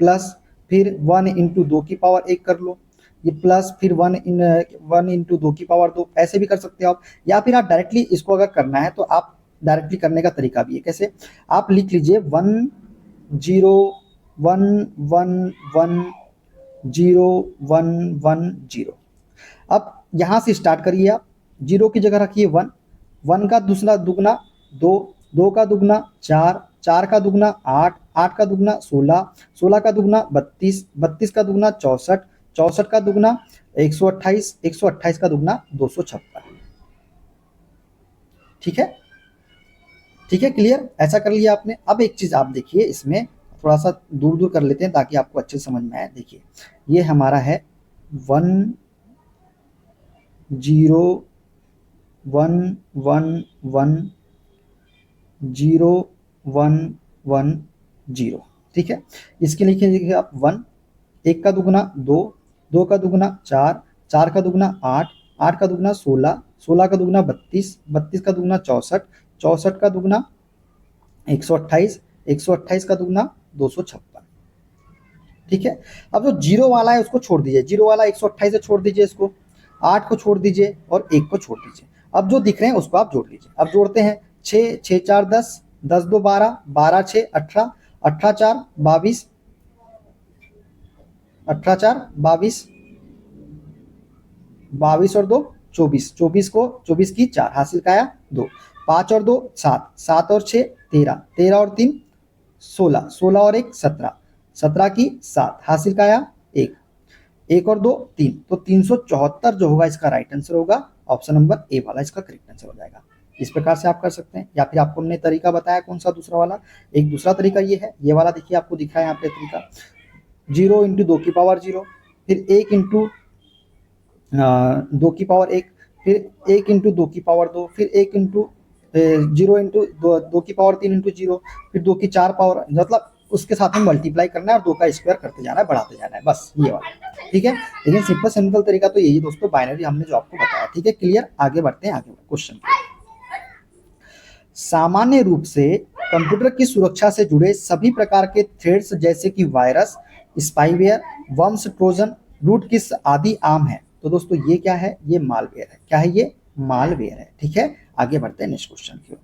प्लस फिर 1 इंटू 2 की पावर 1 कर लो, ये प्लस फिर 1 इंटू 2 की पावर 2, ऐसे भी कर सकते हो आप। या फिर आप डायरेक्टली इसको अगर करना है तो आप डायरेक्टली करने का तरीका भी है। कैसे, आप लिख लीजिए 1011101110। अब यहाँ से स्टार्ट करिए आप, 0 की जगह रखिए 1, 1 का दूसरा दुगना 2, 2 का दुगना 4, 4 का दुगना 8, 8 का दुगना 16, 16 का दुगना 32, 32 का दुगना 64, 64 का दुगना 128, 128 का दुगना 256। ठीक है, ठीक है, क्लियर, ऐसा कर लिया आपने। अब एक चीज आप देखिए, इसमें थोड़ा सा दूर दूर कर लेते हैं ताकि आपको अच्छे समझ में आए। देखिए ये हमारा है 101110। ठीक है, इसके लिए लिखिए आप 1, 1 का दुगना 2, 2 का दुगना 4, 4 का दुगना 8, 8 का दुगना 16, 16 का दुगना 32, 32 का दुगना 64, 64 का दुगना 128, 128 का दुगना 256। ठीक है, अब जो जीरो वाला है उसको छोड़ दीजिए, जीरो वाला 128 से छोड़ दीजिए, इसको 8 को छोड़ दीजिए और 1 को छोड़ दीजिए। अब जो दिख रहे हैं उसको आप जोड़ लीजिए। अब जोड़ते हैं, 6 6 4 10, 10 2 12, 12 6 18, 18 4 22, 18 4 22, 22 और 2 24, 24 को 24 की 4 हासिल का आया 2, 5 और 2 7, 7 और 6 13, 13 और 3 16, 16 और 1 17, 17 की 7 हासिल का आया 1, 1 और 2 3, तो 374 जो होगा इसका राइट आंसर होगा। ऑप्शन नंबर ए वाला इसका करेक्ट आंसर हो जाएगा। इस प्रकार से आप कर सकते हैं। या फिर आपको हमने तरीका बताया कौन सा, दूसरा वाला। एक दूसरा तरीका ये है, ये वाला देखिए आपको दिख रहा है यहाँ पे तरीका, 0 इंटू 2 की पावर 0, फिर 1 इंटू 2 की पावर 1, फिर 1 इंटू 2 की पावर 2, फिर 1 इंटू 0 इंटू 2 की पावर 3 इंटू 0, फिर 2 की 4 पावर, मतलब उसके साथ में मल्टीप्लाई करना है और 2 का स्क्वायर करते जाना है, बढ़ाते जाना है, बस ये वाला। ठीक है, लेकिन सिंपल तरीका तो यही दोस्तों, बाइनरी हमने जो आपको बताया। ठीक है, क्लियर, आगे बढ़ते हैं आगे क्वेश्चन। सामान्य रूप से कंप्यूटर की सुरक्षा से जुड़े सभी प्रकार के थ्रेड्स जैसे कि virus, spyware, worms, Trojan, rootkits आदि आम है। तो दोस्तों ये क्या है, ये मालवेयर है। क्या है ये, मालवेयर है। ठीक है, आगे बढ़ते हैं नेक्स्ट क्वेश्चन की ओर।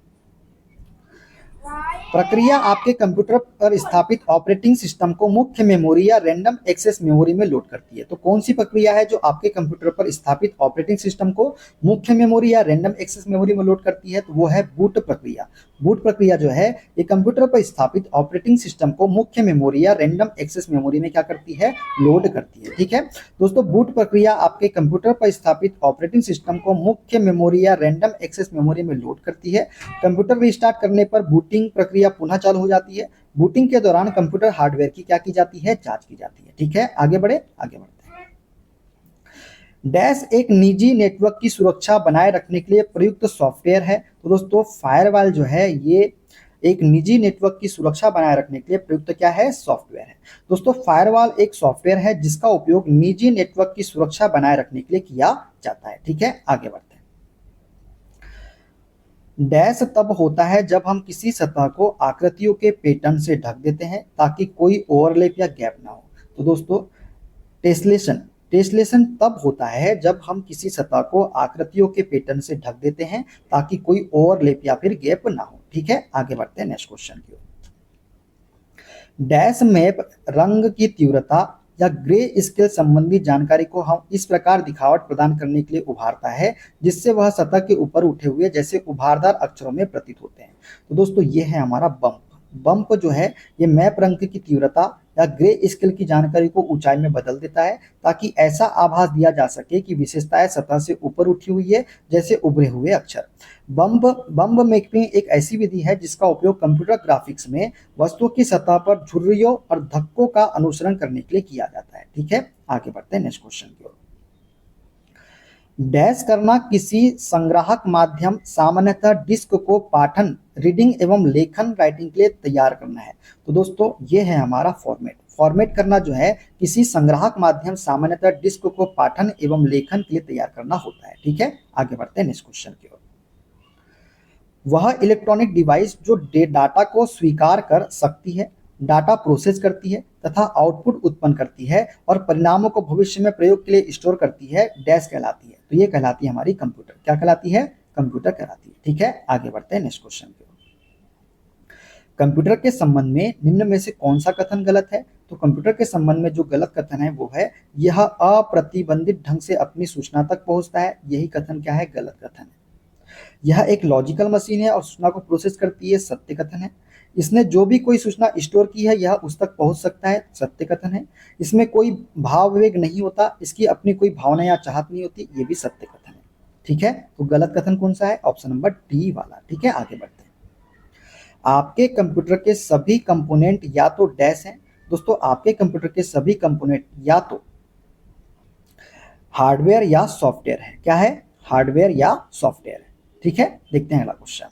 प्रक्रिया आपके कंप्यूटर पर स्थापित ऑपरेटिंग सिस्टम को मुख्य मेमोरी या रैंडम एक्सेस मेमोरी में लोड करती है। तो कौन सी प्रक्रिया है जो आपके कंप्यूटर पर स्थापित ऑपरेटिंग सिस्टम को मुख्य मेमोरी या रैंडम एक्सेस मेमोरी में लोड करती है, तो वो है बूट प्रक्रिया। बूट प्रक्रिया जो है ये कंप्यूटर पर स्थापित ऑपरेटिंग सिस्टम को मुख्य मेमोरी या रैंडम एक्सेस मेमोरी में क्या करती है, लोड करती है। ठीक है दोस्तों, बूट प्रक्रिया आपके कंप्यूटर पर स्थापित ऑपरेटिंग सिस्टम को मुख्य मेमोरी या रैंडम एक्सेस मेमोरी में लोड करती है। कंप्यूटर रिस्टार्ट करने पर बूटिंग प्रक्रिया पुनः चालू हो जाती है। बूटिंग के दौरान कंप्यूटर हार्डवेयर की क्या की जाती है, जांच की जाती है। ठीक है, आगे बढ़ते हैं। डैश एक निजी नेटवर्क की सुरक्षा बनाए रखने के लिए प्रयुक्त सॉफ्टवेयर है। तो दोस्तों फायरवॉल जो है ये एक निजी नेटवर्क की सुरक्षा बनाए रखने के लिए प्रयुक्त क्या है, सॉफ्टवेयर है। दोस्तों फायरवॉल एक सॉफ्टवेयर है जिसका उपयोग निजी नेटवर्क की सुरक्षा बनाए रखने के लिए किया जाता है। ठीक है, आगे बढ़ते हैं। डैश तब होता है जब हम किसी सतह को आकृतियों के पैटर्न से ढक देते हैं ताकि कोई ओवरलैप या गैप ना हो। तो दोस्तों टेस्लेशन तब होता है जब हम किसी सतह को आकृतियों के पैटर्न से ढक देते हैं ताकि कोई ओवरलैप या फिर गैप ना हो। ठीक है, आगे बढ़ते हैं नेक्स्ट क्वेश्चन की ओर। डैश मैप रंग की तीव्रता या ग्रे स्केल संबंधी जानकारी को हम इस प्रकार दिखावट प्रदान करने के लिए उभारता है जिससे वह सतह के ऊपर उठे हुए जैसे उभारदार अक्षरों में प्रतीत होते हैं। तो दोस्तों ये है हमारा बम्प। बम्प जो है ये मैप रंग की तीव्रता या ग्रे स्केल की जानकारी को ऊंचाई में बदल देता है ताकि ऐसा आभास दिया जा सके कि विशेषताएं सतह से ऊपर उठी हुई है जैसे उभरे हुए अक्षर। बम्प मैपिंग एक ऐसी विधि है जिसका उपयोग कंप्यूटर ग्राफिक्स में वस्तुओं की सतह पर झुर्रियों और धक्कों का अनुसरण करने के लिए किया जाता है। ठीक है, आगे बढ़ते हैं नेक्स्ट क्वेश्चन की ओर। डैश करना किसी संग्राहक माध्यम सामान्यतः डिस्क को पाठन रीडिंग एवं लेखन राइटिंग के लिए तैयार करना है। तो दोस्तों ये है हमारा फॉर्मेट। फॉर्मेट करना जो है किसी संग्राहक माध्यम सामान्यतः डिस्क को पाठन एवं लेखन के लिए तैयार करना होता है। ठीक है, आगे बढ़ते हैं नेक्स्ट क्वेश्चन की ओर। वह इलेक्ट्रॉनिक डिवाइस जो डाटा को स्वीकार कर सकती है, डाटा प्रोसेस करती है तथा आउटपुट उत्पन्न करती है और परिणामों को भविष्य में प्रयोग के लिए स्टोर करती है, डैश कहलाती है। तो ये कहलाती है हमारी कंप्यूटर। क्या कहलाती है? कंप्यूटर कहलाती है। ठीक है, आगे बढ़ते हैं नेक्स्ट क्वेश्चन की ओर। कंप्यूटर के संबंध में निम्न में से कौन सा कथन गलत है? तो कंप्यूटर के संबंध में जो गलत कथन है वो है यह अप्रतिबंधित ढंग से अपनी सूचना तक पहुंचता है। यही कथन क्या है? गलत कथन है। यह एक लॉजिकल मशीन है और सूचना को प्रोसेस करती है। सत्य कथन है। इसने जो भी कोई सूचना स्टोर की है यह उस तक पहुंच सकता है। सत्य कथन है। इसमें कोई भाव विवेक नहीं होता, इसकी अपनी कोई भावना या चाहत नहीं होती। ये भी सत्य कथन है। ठीक है, तो गलत कथन कौन सा है? ऑप्शन नंबर डी वाला। ठीक है, आगे बढ़ते हैं। आपके कंप्यूटर के सभी कंपोनेंट या तो डैश हैं। दोस्तों, आपके कंप्यूटर के सभी कंपोनेंट या तो हार्डवेयर या सॉफ्टवेयर है। क्या है? हार्डवेयर या सॉफ्टवेयर है। ठीक है, देखते हैं अगला क्वेश्चन।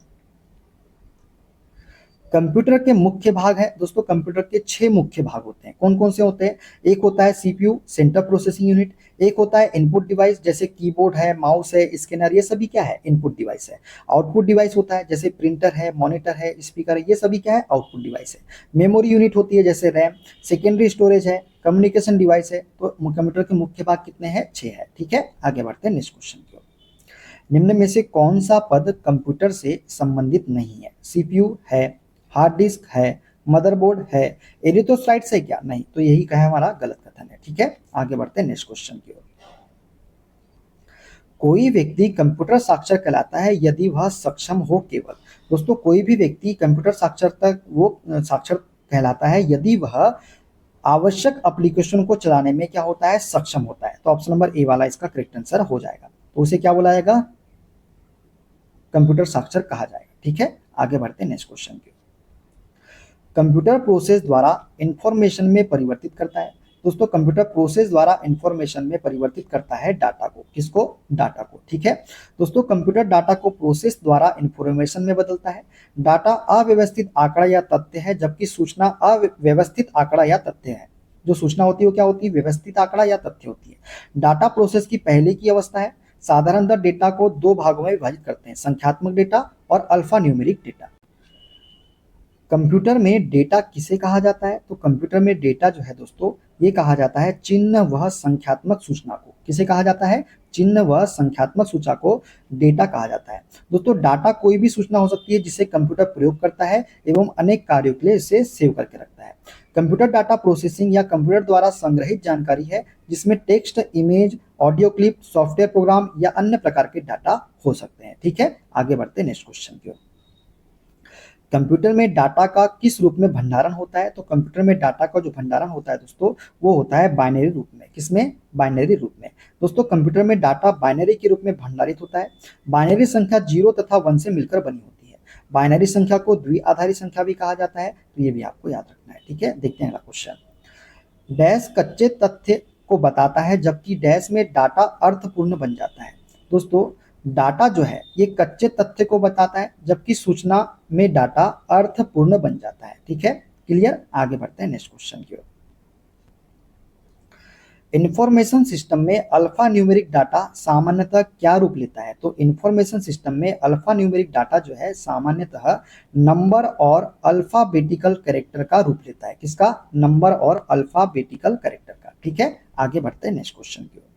कंप्यूटर के मुख्य भाग है। दोस्तों, कंप्यूटर के 6 मुख्य भाग होते हैं। कौन कौन से होते हैं? एक होता है सीपीयू, सेंट्रल प्रोसेसिंग यूनिट। एक होता है इनपुट डिवाइस, जैसे कीबोर्ड है, माउस है, स्कैनर, ये सभी क्या है? इनपुट डिवाइस है। आउटपुट डिवाइस होता है, जैसे प्रिंटर है, मॉनिटर है, स्पीकर है, ये सभी क्या है? आउटपुट डिवाइस है। मेमोरी यूनिट होती है, जैसे रैम। सेकेंडरी स्टोरेज है, कम्युनिकेशन डिवाइस है। तो कंप्यूटर के मुख्य भाग कितने हैं? 6 है। ठीक है, आगे बढ़ते हैं नेक्स्ट क्वेश्चन की ओर। निम्न में से कौन सा पद कंप्यूटर से संबंधित नहीं है? सीपीयू है, हार्ड डिस्क है, मदरबोर्ड है, एरिथ्रोसाइट्स है क्या? नहीं। तो यही क्या है? हमारा गलत कथन है। ठीक है, आगे बढ़ते हैं नेक्स्ट क्वेश्चन की ओर। कोई व्यक्ति कंप्यूटर साक्षर कहलाता है यदि वह सक्षम हो केवल। दोस्तों, कोई भी व्यक्ति कंप्यूटर साक्षर कहलाता है यदि वह आवश्यक एप्लीकेशन को चलाने में क्या होता है? सक्षम होता है। तो ऑप्शन नंबर ए वाला इसका करेक्ट आंसर हो जाएगा। तो उसे क्या बोला जाएगा? कंप्यूटर साक्षर कहा जाएगा। ठीक है, आगे बढ़ते हैं नेक्स्ट क्वेश्चन की। कंप्यूटर प्रोसेस द्वारा इंफॉर्मेशन में परिवर्तित करता है। दोस्तों, कंप्यूटर प्रोसेस द्वारा इंफॉर्मेशन में परिवर्तित करता है डाटा को। किसको? डाटा को। ठीक है, दोस्तों, कंप्यूटर डाटा को प्रोसेस द्वारा इंफॉर्मेशन में बदलता है। डाटा अव्यवस्थित आंकड़ा या तथ्य है, जबकि सूचना अव्यवस्थित आंकड़ा या तथ्य है। जो सूचना होती है वो क्या होती है? व्यवस्थित आंकड़ा या तथ्य होती है। डाटा प्रोसेस की पहले की अवस्था है। साधारणतः डेटा को 2 भागों में विभाजित करते हैं, संख्यात्मक डेटा और अल्फा न्यूमेरिक डेटा। कंप्यूटर में डेटा किसे कहा जाता है? तो कंप्यूटर में डेटा जो है दोस्तों, ये कहा जाता है चिन्ह व संख्यात्मक सूचना को। किसे कहा जाता है? चिन्ह व संख्यात्मक सूचना को डेटा कहा जाता है। दोस्तों, डाटा कोई भी सूचना हो सकती है जिसे कंप्यूटर प्रयोग करता है एवं अनेक कार्यों के लिए इसे सेव करके रखता है। कंप्यूटर डाटा प्रोसेसिंग या कंप्यूटर द्वारा संग्रहित जानकारी है, जिसमें text, image, audio clip, software program या अन्य प्रकार के डाटा हो सकते हैं। ठीक है, आगे बढ़ते हैं नेक्स्ट क्वेश्चन की ओर। कंप्यूटर में डाटा का किस रूप में भंडारण होता है? तो कंप्यूटर में डाटा का जो भंडारण होता है दोस्तों, वो होता है बाइनरी रूप में। किसमें? बाइनरी रूप में। दोस्तों, कंप्यूटर में डाटा बाइनरी के रूप में भंडारित होता है। बाइनरी संख्या 0 तथा 1 से मिलकर बनी होती है। बाइनरी संख्या को द्विआधारी संख्या भी कहा जाता है। तो ये भी आपको याद रखना है। ठीक है, देखते हैं अगला क्वेश्चन। डैश कच्चे तथ्य को बताता है, जबकि डैश में डाटा अर्थपूर्ण बन जाता है। दोस्तों, डाटा जो है ये कच्चे तथ्य को बताता है, जबकि सूचना में डाटा अर्थपूर्ण बन जाता है। ठीक है, क्लियर? आगे बढ़ते हैं नेक्स्ट क्वेश्चन की ओर। इंफॉर्मेशन सिस्टम में अल्फा न्यूमेरिक डाटा सामान्यतः क्या रूप लेता है? तो इंफॉर्मेशन सिस्टम में अल्फा न्यूमेरिक डाटा जो है सामान्यतः नंबर और अल्फाबेटिकल कैरेक्टर का रूप लेता है। किसका? नंबर और अल्फाबेटिकल कैरेक्टर का। ठीक है, आगे बढ़ते हैं नेक्स्ट क्वेश्चन की ओर।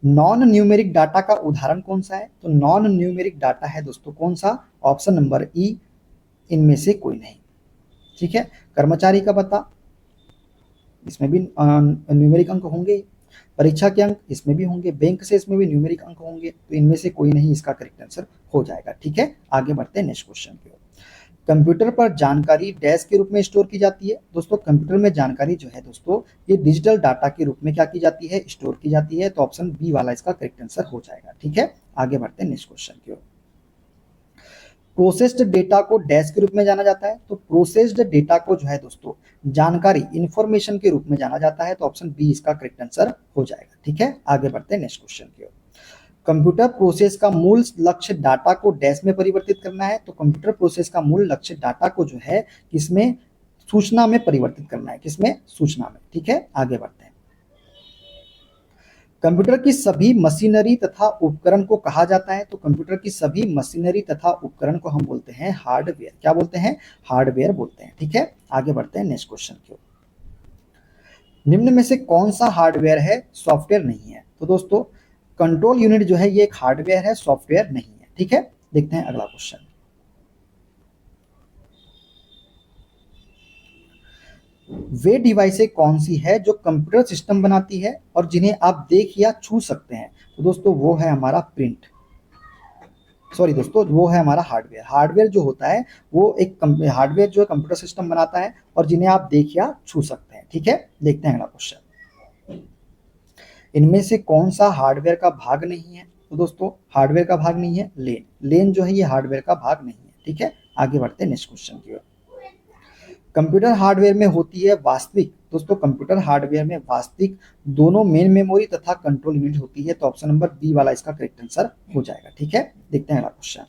नॉन न्यूमेरिक डाटा का उदाहरण कौन सा है? तो नॉन न्यूमेरिक डाटा है दोस्तों कौन सा? ऑप्शन नंबर ई, इनमें से कोई नहीं। ठीक है, कर्मचारी का पता, इसमें भी न्यूमेरिक अंक होंगे। परीक्षा के अंक इसमें भी होंगे। बैंक से इसमें भी न्यूमेरिक अंक होंगे। तो इनमें से कोई नहीं इसका करेक्ट आंसर हो जाएगा। ठीक है, आगे बढ़ते हैं नेक्स्ट क्वेश्चन की ओर। कंप्यूटर पर जानकारी डैश के रूप में स्टोर की जाती है। दोस्तों, कंप्यूटर में जानकारी जो है दोस्तों, ये डिजिटल डाटा के रूप में क्या की जाती है? स्टोर की जाती है। तो ऑप्शन बी वाला इसका करेक्ट आंसर हो जाएगा। ठीक है, आगे बढ़ते हैं नेक्स्ट क्वेश्चन की ओर। प्रोसेस्ड डेटा को डैश के रूप में जाना जाता है। तो प्रोसेस्ड डेटा को जो है दोस्तों जानकारी, इंफॉर्मेशन के रूप में जाना जाता है। तो ऑप्शन बी इसका करेक्ट आंसर हो जाएगा। ठीक है, आगे बढ़ते हैं नेक्स्ट क्वेश्चन की ओर। कंप्यूटर प्रोसेस का मूल लक्ष्य डाटा को डैश में परिवर्तित करना है। तो कंप्यूटर प्रोसेस का मूल लक्ष्य डाटा को जो है किसमें सूचना में परिवर्तित करना है। किसमें? सूचना में। ठीक है, आगे बढ़ते हैं। कंप्यूटर की सभी मशीनरी तथा उपकरण को कहा जाता है, तो कंप्यूटर की सभी मशीनरी तथा उपकरण को हम बोलते हैं हार्डवेयर। क्या बोलते हैं? हार्डवेयर बोलते हैं। ठीक है, आगे बढ़ते हैं नेक्स्ट क्वेश्चन की ओर। निम्न में से कौन सा हार्डवेयर है, सॉफ्टवेयर नहीं है? तो दोस्तों कंट्रोल यूनिट जो है ये एक हार्डवेयर है, सॉफ्टवेयर नहीं है। ठीक है, देखते हैं अगला क्वेश्चन। वे डिवाइसें कौन सी है जो कंप्यूटर सिस्टम बनाती है और जिन्हें आप देख या छू सकते हैं? तो दोस्तों वो है हमारा प्रिंट, सॉरी दोस्तों, वो है हमारा हार्डवेयर। हार्डवेयर जो होता है वो एक हार्डवेयर जो है कंप्यूटर सिस्टम बनाता है और जिन्हें आप देख या छू सकते हैं। ठीक है, देखते हैं अगला क्वेश्चन। इनमें से कौन सा हार्डवेयर का भाग नहीं है? तो दोस्तों हार्डवेयर का भाग नहीं है लेन। लेन जो है ये हार्डवेयर का भाग नहीं है। ठीक है, आगे बढ़ते हैं नेक्स्ट क्वेश्चन की ओर। कंप्यूटर हार्डवेयर में होती है वास्तविक, दोस्तों कंप्यूटर हार्डवेयर में वास्तविक दोनों मेन मेमोरी तथा कंट्रोल यूनिट होती है, तो ऑप्शन नंबर बी वाला इसका करेक्ट आंसर हो जाएगा। ठीक है, देखते हैं अगला क्वेश्चन।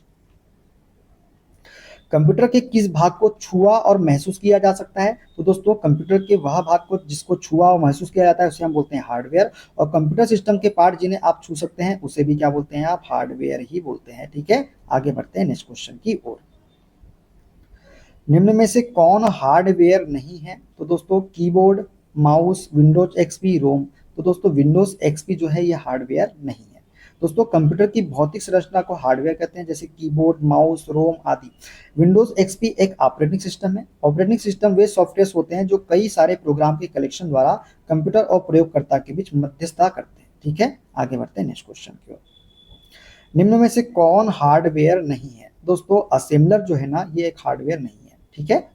कंप्यूटर के किस भाग को छुआ और महसूस किया जा सकता है? तो दोस्तों कंप्यूटर के वह भाग को जिसको छुआ और महसूस किया जाता है उसे हम बोलते हैं हार्डवेयर, और कंप्यूटर सिस्टम के पार्ट जिन्हें आप छू सकते हैं उसे भी क्या बोलते हैं? आप हार्डवेयर ही बोलते हैं। ठीक है, आगे बढ़ते हैं नेक्स्ट क्वेश्चन की ओर। निम्न में से कौन हार्डवेयर नहीं है? तो दोस्तों कीबोर्ड, माउस, विंडोज एक्सपी, रोम। तो दोस्तों विंडोज एक्सपी जो है ये हार्डवेयर नहीं है। दोस्तों कंप्यूटर की भौतिक संरचना को हार्डवेयर कहते हैं, जैसे कीबोर्ड, माउस, रोम आदि। विंडोज एक्सपी एक ऑपरेटिंग सिस्टम है। ऑपरेटिंग सिस्टम वे सॉफ्टवेयर होते हैं जो कई सारे प्रोग्राम के कलेक्शन द्वारा कंप्यूटर और प्रयोगकर्ता के बीच मध्यस्थता करते हैं। ठीक है, आगे बढ़ते हैं नेक्स्ट क्वेश्चन की ओर। निम्न में से कौन हार्डवेयर नहीं है? दोस्तों असेंबलर जो है ना ये एक हार्डवेयर नहीं है। ठीक है,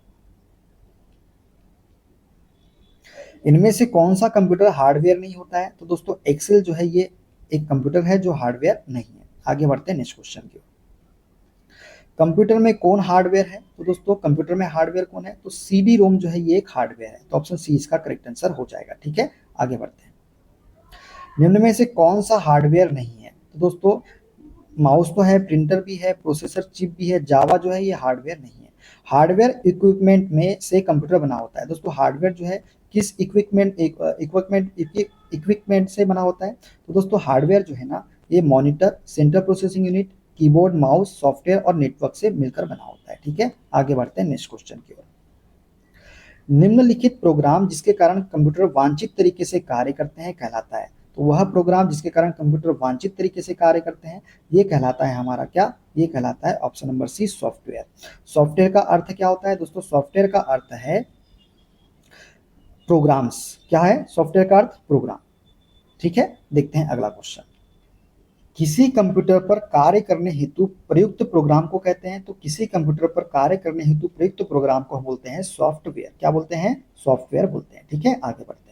इनमें से कौन सा कंप्यूटर हार्डवेयर नहीं होता है? तो दोस्तों एक्सेल जो है ये एक कंप्यूटर है जो हार्डवेयर नहीं है। आगे बढ़ते हैं नेक्स्ट क्वेश्चन की ओर। कंप्यूटर में कौन हार्डवेयर है? तो दोस्तों कंप्यूटर में हार्डवेयर कौन है? तो सीडी रोम जो है ये एक हार्डवेयर है, तो ऑप्शन सी इसका करेक्ट आंसर हो जाएगा। ठीक है, आगे बढ़ते हैं। निम्न में से कौन सा हार्डवेयर नहीं है? तो दोस्तों माउस तो है, प्रिंटर भी है, प्रोसेसर चिप भी है, जावा जो है ये हार्डवेयर नहीं है। हार्डवेयर इक्विपमेंट में से कंप्यूटर बना होता है। दोस्तों हार्डवेयर जो है किस इक्विपमेंट से बना होता है? तो दोस्तों हार्डवेयर जो है ना ये monitor, central processing unit, keyboard, mouse, software और नेटवर्क से मिलकर बना होता है। ठीक है, आगे बढ़ते हैं नेक्स्ट क्वेश्चन की ओर। निम्नलिखित प्रोग्राम जिसके कारण कंप्यूटर वांछित तरीके से कार्य करते हैं कहलाता है? तो वह प्रोग्राम जिसके कारण कंप्यूटर वांछित तरीके से कार्य करते हैं ये कहलाता है हमारा क्या? ये कहलाता है option number C software. Software का अर्थ क्या होता है? दोस्तों सॉफ्टवेयर का अर्थ है प्रोग्राम्स। क्या है सॉफ्टवेयर का अर्थ? प्रोग्राम। ठीक है, देखते हैं अगला क्वेश्चन। किसी कंप्यूटर पर कार्य करने हेतु प्रयुक्त प्रोग्राम को कहते हैं? तो किसी कंप्यूटर पर कार्य करने हेतु प्रयुक्त प्रोग्राम को हम बोलते हैं सॉफ्टवेयर। क्या बोलते हैं? सॉफ्टवेयर बोलते हैं। ठीक है, आगे बढ़ते हैं।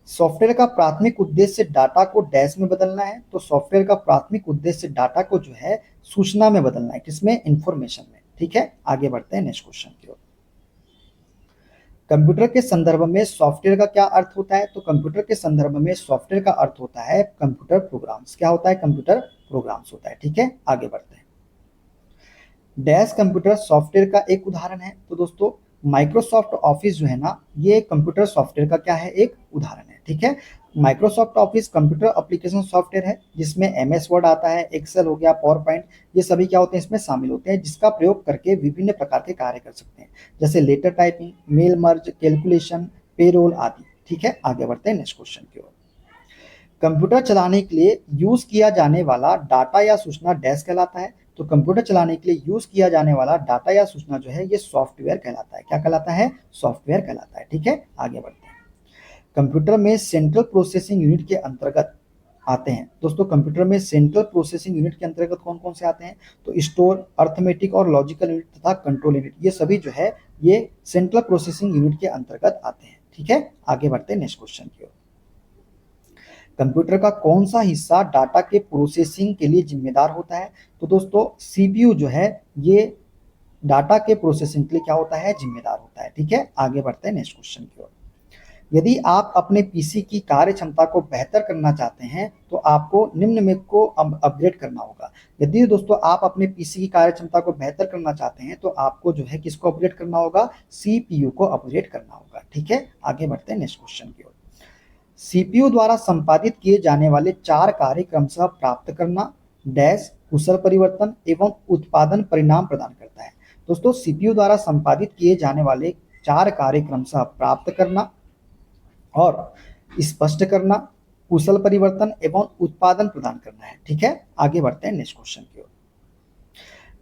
सॉफ्टवेयर का प्राथमिक उद्देश्य डाटा को डैश में बदलना है, तो सॉफ्टवेयर का प्राथमिक उद्देश्य डाटा को जो है सूचना में बदलना है। किसमें? इंफॉर्मेशन में। ठीक है, आगे बढ़ते हैं नेक्स्ट क्वेश्चन की ओर। कंप्यूटर के संदर्भ में सॉफ्टवेयर का क्या अर्थ होता है? तो कंप्यूटर के संदर्भ में सॉफ्टवेयर का अर्थ होता है कंप्यूटर प्रोग्राम्स। क्या होता है? कंप्यूटर प्रोग्राम्स होता है। ठीक है, आगे बढ़ते हैं। डैश कंप्यूटर सॉफ्टवेयर का एक उदाहरण है, तो दोस्तों माइक्रोसॉफ्ट ऑफिस जो है ना ये कंप्यूटर सॉफ्टवेयर का क्या है? एक उदाहरण है। ठीक है, Microsoft office computer application software है जिसमें एमएस वर्ड आता है, एक्सेल हो गया, पावर पॉइंट, ये सभी क्या होते हैं? इसमें शामिल होते हैं, जिसका प्रयोग करके विभिन्न प्रकार के कार्य कर सकते हैं, जैसे letter typing, mail merge, calculation, payroll आदि। ठीक है, आगे बढ़ते हैं नेक्स्ट क्वेश्चन की ओर। कंप्यूटर चलाने के लिए यूज किया जाने वाला डाटा या सूचना डैश कहलाता है, तो कंप्यूटर चलाने के लिए यूज किया जाने वाला डाटा या सूचना जो है ये सॉफ्टवेयर कहलाता है। क्या कहलाता है? सॉफ्टवेयर कहलाता है। ठीक है, आगे बढ़ते हैं। कंप्यूटर में सेंट्रल प्रोसेसिंग यूनिट के अंतर्गत आते हैं। दोस्तों कंप्यूटर में सेंट्रल प्रोसेसिंग यूनिट के अंतर्गत कौन कौन से आते हैं? तो स्टोर, अर्थमेटिक और लॉजिकल यूनिट तथा कंट्रोल यूनिट, ये सभी जो है ये सेंट्रल प्रोसेसिंग यूनिट के अंतर्गत आते हैं। ठीक है, आगे बढ़ते हैं नेक्स्ट क्वेश्चन की ओर। कंप्यूटर का कौन सा हिस्सा डाटा के प्रोसेसिंग के लिए जिम्मेदार होता है? तो दोस्तों सीपीयू जो है ये डाटा के प्रोसेसिंग के लिए क्या होता है? जिम्मेदार होता है। ठीक है, आगे बढ़ते हैं नेक्स्ट क्वेश्चन की ओर। यदि आप अपने पीसी की कार्य क्षमता को बेहतर करना चाहते हैं तो आपको निम्न में को अपग्रेड करना होगा। यदि दोस्तों आप अपने पीसी की कार्य क्षमता को बेहतर करना चाहते हैं तो आपको जो है किसको अपग्रेड करना होगा, सीपीयू को अपग्रेड करना होगा। ठीक है, आगे बढ़ते हैं नेक्स्ट क्वेश्चन की ओर। सीपीयू द्वारा संपादित किए जाने वाले 4 कार्य क्रमशः प्राप्त करना, डैश, कुशल परिवर्तन एवं उत्पादन परिणाम प्रदान करता है। दोस्तों सीपीयू द्वारा संपादित किए जाने वाले 4 कार्य क्रमशः प्राप्त करना और स्पष्ट करना, कुशल परिवर्तन एवं उत्पादन प्रदान करना है। ठीक है, आगे बढ़ते हैं नेक्स्ट क्वेश्चन की ओर।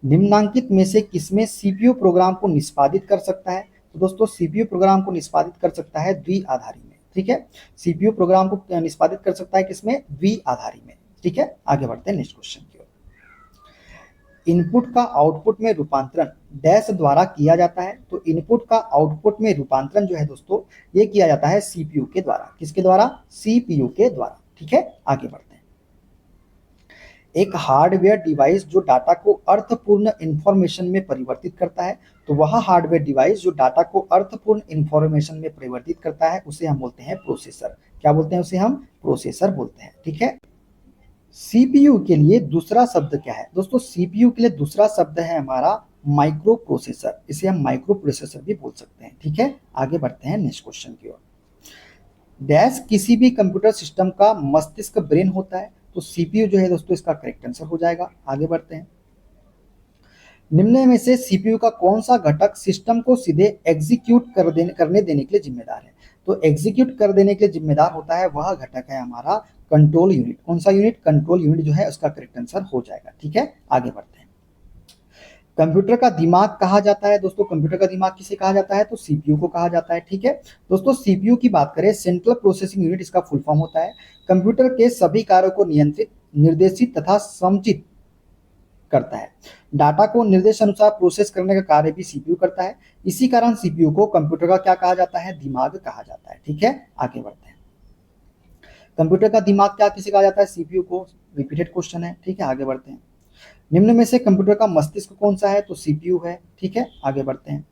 निम्नांकित में से किसमें सीपीयू प्रोग्राम को निष्पादित कर सकता है? तो दोस्तों सीपीयू प्रोग्राम को निष्पादित कर सकता है द्विआधारी में। ठीक है, सीपीयू प्रोग्राम को निष्पादित कर सकता है किसमें, द्विआधारी में। ठीक है, आगे बढ़ते हैं नेक्स्ट क्वेश्चन की ओर। इनपुट का आउटपुट में रूपांतरण डैश द्वारा किया जाता है। तो इनपुट का आउटपुट में रूपांतरण जो है दोस्तों ये किया जाता है सीपीयू के द्वारा। किसके द्वारा, सीपीयू के द्वारा। ठीक है, आगे बढ़ते हैं। एक हार्डवेयर डिवाइस जो डाटा को अर्थपूर्ण इंफॉर्मेशन में परिवर्तित करता है, तो वह हार्डवेयर डिवाइस जो डाटा को अर्थपूर्ण इंफॉर्मेशन में परिवर्तित करता है उसे हम बोलते हैं प्रोसेसर। क्या बोलते हैं उसे, हम प्रोसेसर बोलते हैं। ठीक है, सीपीयू के लिए दूसरा शब्द क्या है? दोस्तों सीपीयू के लिए दूसरा शब्द है हमारा माइक्रो प्रोसेसर। इसे हम माइक्रो प्रोसेसर भी बोल सकते हैं। ठीक है, आगे बढ़ते हैं नेक्स्ट क्वेश्चन की ओर। डैश किसी भी कंप्यूटर सिस्टम का मस्तिष्क ब्रेन होता है। तो सीपीयू जो है दोस्तों इसका करेक्ट आंसर हो जाएगा। आगे बढ़ते हैं। निम्न में से सीपीयू का कौन सा घटक सिस्टम को सीधे एग्जीक्यूट करने देने के लिए जिम्मेदार है? तो एग्जीक्यूट कर देने के लिए जिम्मेदार होता है वह घटक है हमारा कंट्रोल यूनिट। कौन सा यूनिट, कंट्रोल यूनिट जो है उसका करेक्ट आंसर हो जाएगा। ठीक है, आगे बढ़ते हैं। कंप्यूटर का दिमाग कहा जाता है। दोस्तों कंप्यूटर का दिमाग किसे कहा जाता है? तो सीपीयू को कहा जाता है। ठीक है, दोस्तों सीपीयू की बात करें, सेंट्रल प्रोसेसिंग यूनिट इसका फुल फॉर्म होता है। कंप्यूटर के सभी कार्यों को नियंत्रित, निर्देशित तथा संचित करता है। डाटा को निर्देश अनुसार प्रोसेस करने का कार्य भी सीपीयू करता है। इसी कारण सीपीयू को कंप्यूटर का क्या कहा जाता है, दिमाग कहा जाता है। ठीक है, आगे बढ़ते हैं। कंप्यूटर का दिमाग क्या किसे कहा जाता है, सीपीयू को। रिपीटेड क्वेश्चन है। ठीक है, आगे बढ़ते हैं। निम्न में से कंप्यूटर का मस्तिष्क कौन सा है? तो सीपीयू है। ठीक है, आगे बढ़ते हैं।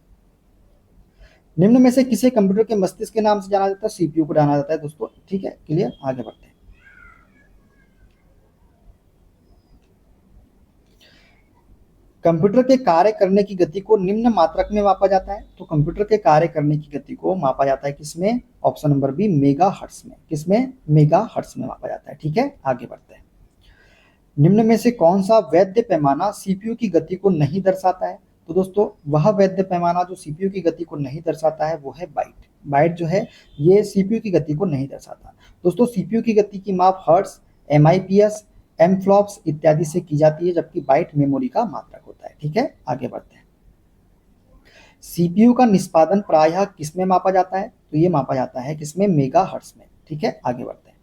निम्न में से किसे कंप्यूटर के मस्तिष्क के नाम से जाना जाता है? सीपीयू को जाना जाता है दोस्तों। ठीक है, क्लियर, आगे बढ़ते हैं। कंप्यूटर के कार्य करने की गति को निम्न मात्रक में मापा जाता है। तो कंप्यूटर के कार्य करने की गति को मापा जाता है किसमें? Option number B, megahertz में। किसमें? मेगा हर्ट्ज में मापा जाता है। ठीक है, आगे बढ़ते हैं। निम्न में से कौन सा वैध पैमाना सीपीयू की गति को नहीं दर्शाता है? तो दोस्तों वह वैध पैमाना जो सीपीयू की गति को नहीं दर्शाता है वो है बाइट। बाइट जो है ये सीपीयू की गति को नहीं दर्शाता। दोस्तों सीपीयू की गति की माप हर्ट्ज, एमआईपीएस, एमफ्लॉप्स इत्यादि से की जाती है, जबकि बाइट मेमोरी का मात्रक होता है। ठीक है, आगे बढ़ते हैं। सीपीयू का निष्पादन प्रायः किसमें मापा जाता है? तो ये मापा जाता है किसमें? मेगा हर्ट्ज में। ठीक है, आगे बढ़ते हैं।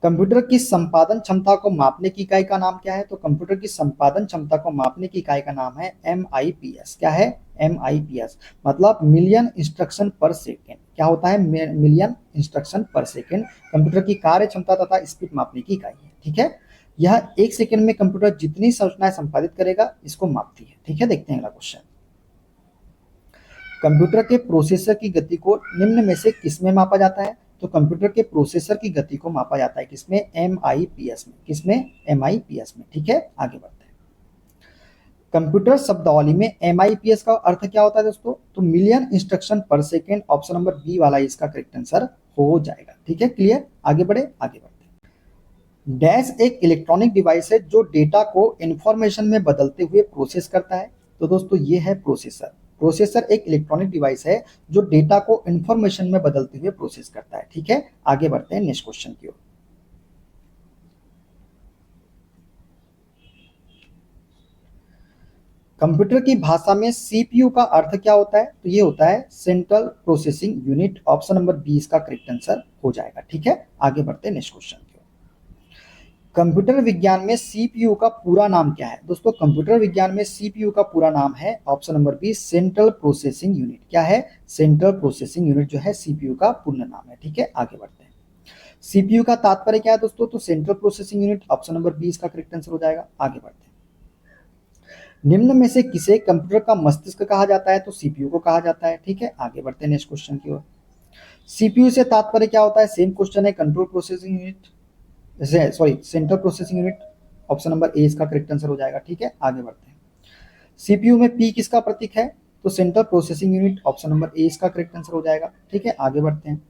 कंप्यूटर की संपादन क्षमता को मापने की इकाई का नाम क्या है? तो कंप्यूटर की संपादन क्षमता को मापने की इकाई का नाम है एमआईपीएस। क्या है? एमआईपीएस मतलब मिलियन इंस्ट्रक्शन पर सेकेंड। क्या होता है? मिलियन इंस्ट्रक्शन पर सेकेंड कंप्यूटर की कार्य क्षमता तथा स्पीड मापने की इकाई है। ठीक है, यह एक सेकेंड में कंप्यूटर जितनी सूचनाएं संपादित करेगा इसको मापती है। ठीक है, देखते हैं अगला क्वेश्चन। कंप्यूटर के प्रोसेसर की गति को निम्न में से किसमें मापा जाता है? तो कंप्यूटर के प्रोसेसर की गति को मापा जाता है किसमें? एमआईपीएस में। किसमें? एमआईपीएस में। ठीक है, आगे बढ़ते हैं। कंप्यूटर शब्दावली में एमआईपीएस का अर्थ क्या होता है दोस्तों? तो मिलियन इंस्ट्रक्शन पर सेकेंड। ऑप्शन नंबर बी वाला इसका करेक्ट आंसर हो जाएगा। ठीक है, क्लियर, आगे बढ़े, आगे बढ़ते हैं। डैश एक इलेक्ट्रॉनिक डिवाइस है जो डेटा को इंफॉर्मेशन में बदलते हुए प्रोसेस करता है। तो दोस्तों ये है प्रोसेसर। प्रोसेसर एक इलेक्ट्रॉनिक डिवाइस है जो डेटा को इंफॉर्मेशन में बदलते हुए प्रोसेस करता है। ठीक है, आगे बढ़ते हैं नेक्स्ट क्वेश्चन की ओर। कंप्यूटर की भाषा में सीपीयू का अर्थ क्या होता है? तो ये होता है central processing unit. Option number B इसका करेक्ट आंसर हो जाएगा। ठीक है, आगे बढ़ते हैं नेक्स्ट क्वेश्चन की ओर। कंप्यूटर विज्ञान में सीपीयू का पूरा नाम क्या है? दोस्तों कंप्यूटर विज्ञान में सीपीयू का पूरा नाम है option number B, central processing unit. क्या है? सेंट्रल प्रोसेसिंग यूनिट जो है सीपीयू का पूर्ण नाम है। ठीक है, आगे बढ़ते हैं। सीपीयू का तात्पर्य क्या है दोस्तों? तो central processing unit. Option number B इसका करेक्ट आंसर हो जाएगा। आगे बढ़ते हैं। निम्न में से किसे कंप्यूटर का मस्तिष्क कहा जाता है? तो सीपीयू को कहा जाता है। ठीक है, आगे बढ़ते हैं नेक्स्ट क्वेश्चन की ओर। सीपीयू से तात्पर्य क्या होता है, सेम क्वेश्चन है, control processing unit, sorry central processing unit. Option number A इसका करेक्ट आंसर हो जाएगा। ठीक है, आगे बढ़ते हैं। सीपीयू में पी किसका प्रतीक है, तो central processing unit, option number A इसका करेक्ट आंसर हो जाएगा। ठीक है, आगे बढ़ते हैं।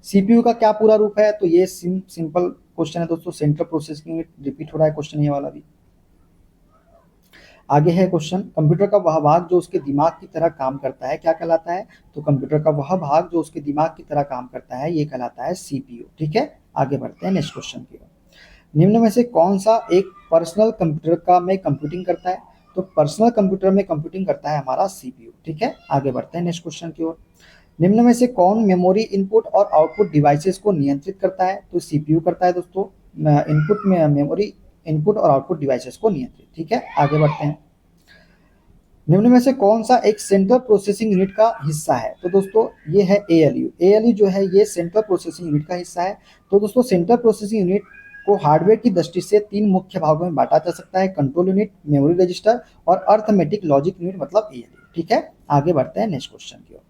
सीपीयू का क्या पूरा रूप है, तो ये सिंपल क्वेश्चन है दोस्तों, सेंट्रल प्रोसेसिंग यूनिट, रिपीट हो रहा है क्वेश्चन ये वाला भी। आगे है क्वेश्चन, कंप्यूटर का वह भाग जो उसके दिमाग की तरह काम करता है क्या कहलाता है, तो कंप्यूटर का वह भाग जो उसके दिमाग की तरह काम करता है ये कहलाता है सीपीयू। ठीक है, आगे बढ़ते हैं नेक्स्ट क्वेश्चन की ओर। निम्न में से कौन सा एक पर्सनल कंप्यूटर का में कंप्यूटिंग करता है, तो पर्सनल कंप्यूटर में कंप्यूटिंग करता है हमारा सीपीयू। ठीक है, आगे बढ़ते हैं नेक्स्ट क्वेश्चन की ओर। निम्न में से कौन मेमोरी इनपुट और आउटपुट डिवाइसेस को नियंत्रित करता है, तो सीपीयू करता है दोस्तों, इनपुट में मेमोरी इनपुट और आउटपुट डिवाइसेस को नियंत्रित। ठीक है, आगे बढ़ते हैं। निम्न में से कौन सा एक सेंट्रल प्रोसेसिंग यूनिट का हिस्सा है, तो दोस्तों ये है एएलयू। एएलयू जो है ये सेंट्रल प्रोसेसिंग यूनिट का हिस्सा है। तो दोस्तों सेंट्रल प्रोसेसिंग यूनिट को हार्डवेयर की दृष्टि से तीन मुख्य भागों में बांटा जा सकता है, कंट्रोल यूनिट, मेमोरी रजिस्टर और अर्थमेटिक लॉजिक यूनिट मतलब एएलयू। ठीक है, आगे बढ़ते हैं नेक्स्ट क्वेश्चन की ओर।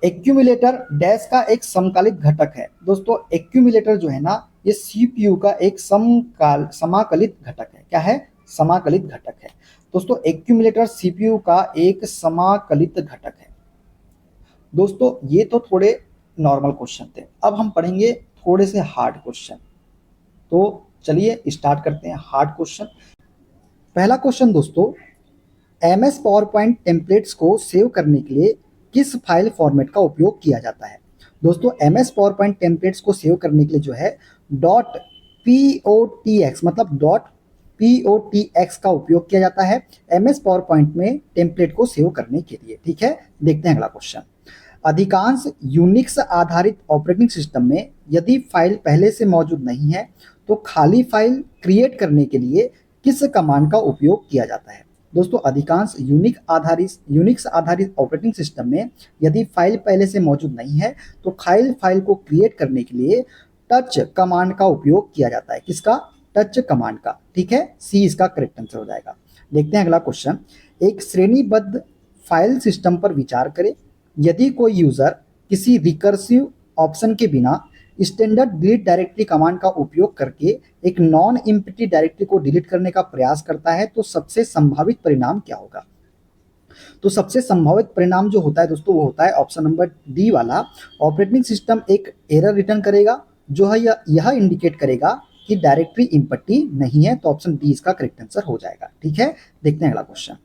एक्यूमुलेटर डैश का एक समकालिक घटक है, दोस्तों एक्यूमुलेटर जो है ना ये सीपीयू का एक समाकलित घटक है। क्या है, समाकलित घटक है दोस्तों। एक्यूमुलेटर सीपीयू का एक समाकलित घटक है। दोस्तों ये तो थोड़े नॉर्मल क्वेश्चन थे, अब हम पढ़ेंगे थोड़े से हार्ड क्वेश्चन। तो चलिए स्टार्ट करते हैं हार्ड क्वेश्चन। पहला क्वेश्चन दोस्तों, एमएस पावर पॉइंट टेम्पलेट्स को सेव करने के लिए किस फाइल फॉर्मेट का उपयोग किया जाता है। दोस्तों एमएस पावर पॉइंट टेम्पलेट्स को सेव करने के लिए जो है डॉट POTX मतलब डॉट POTX का उपयोग किया जाता है एमएस पावर पॉइंट में टेम्पलेट को सेव करने के लिए। ठीक है, देखते हैं अगला क्वेश्चन। अधिकांश यूनिक्स आधारित ऑपरेटिंग सिस्टम में यदि फाइल पहले से मौजूद नहीं है तो खाली फाइल क्रिएट करने के लिए किस कमांड का उपयोग किया जाता है। दोस्तों अधिकांश यूनिक्स आधारित ऑपरेटिंग सिस्टम में यदि फाइल पहले से मौजूद नहीं है तो फाइल को क्रिएट करने के लिए टच कमांड का उपयोग किया जाता है। किसका, टच कमांड का। ठीक है, सी इसका करेक्ट आंसर हो जाएगा। देखते हैं अगला क्वेश्चन। एक श्रेणीबद्ध फाइल सिस्टम पर विचार करें। यदि कोई यूजर किसी रिकर्सिव ऑप्शन के बिना स्टैंडर्ड डिलीट डायरेक्टरी कमांड का उपयोग करके एक नॉन एम्प्टी डायरेक्टरी को डिलीट करने का प्रयास करता है तो सबसे संभावित परिणाम क्या होगा। तो सबसे संभावित परिणाम जो होता है दोस्तों वो होता है ऑप्शन नंबर डी वाला। ऑपरेटिंग सिस्टम एक एरर रिटर्न करेगा जो है यह इंडिकेट करेगा कि डायरेक्टरी एम्प्टी नहीं है, तो ऑप्शन डी इसका करेक्ट आंसर हो जाएगा। ठीक है, देखते हैं अगला क्वेश्चन।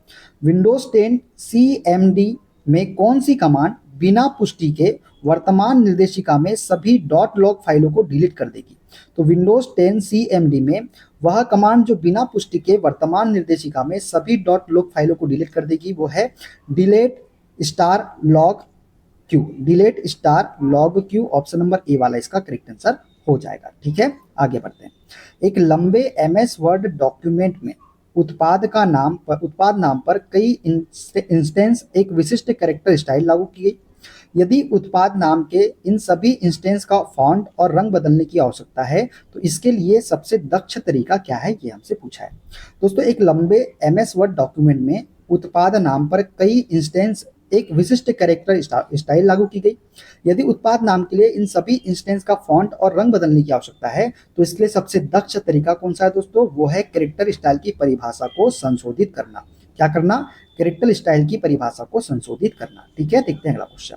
विंडोज 10 CMD में कौन सी कमांड बिना पुष्टि के वर्तमान निर्देशिका में सभी .log फाइलों को डिलीट कर देगी। तो विंडोज 10 CMD में वह कमांड जो बिना पुष्टि के वर्तमान निर्देशिका में सभी .log फाइलों को डिलीट कर देगी वो है delete star log Q. Delete star log Q, option number A वाला इसका करेक्ट आंसर हो जाएगा। ठीक है, आगे बढ़ते हैं। एक लंबे MS वर्ड डॉक्यूमेंट में उत्पाद नाम पर कई इंस्टेंस एक विशिष्ट कैरेक्टर स्टाइल लागू की गई। यदि उत्पाद नाम के इन सभी इंस्टेंस का फॉन्ट और रंग बदलने की आवश्यकता है तो इसके लिए सबसे दक्ष तरीका क्या है, ये हमसे पूछा है। दोस्तों एक लंबे MS वर्ड डॉक्यूमेंट में उत्पाद नाम पर कई इंस्टेंस एक विशिष्ट कैरेक्टर स्टाइल लागू की गई। यदि उत्पाद नाम के लिए इन सभी इंस्टेंस का फॉन्ट और रंग बदलने की आवश्यकता है तो इसके लिए सबसे दक्ष तरीका कौन सा है दोस्तों, वो है कैरेक्टर स्टाइल की परिभाषा को संशोधित करना। क्या करना, कैरेक्टर स्टाइल की परिभाषा को संशोधित करना। ठीक है, देखते हैं अगला क्वेश्चन।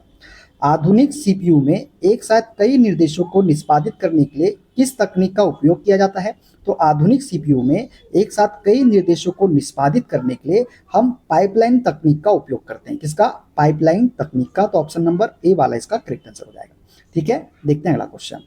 आधुनिक सीपीयू में एक साथ कई निर्देशों को निष्पादित करने के लिए किस तकनीक का उपयोग किया जाता है। तो आधुनिक सीपीयू में एक साथ कई निर्देशों को निष्पादित करने के लिए हम पाइपलाइन तकनीक का उपयोग करते हैं। किसका, पाइपलाइन तकनीक का, तो ऑप्शन नंबर ए वाला इसका करेक्ट आंसर हो जाएगा। ठीक है, देखते हैं अगला क्वेश्चन।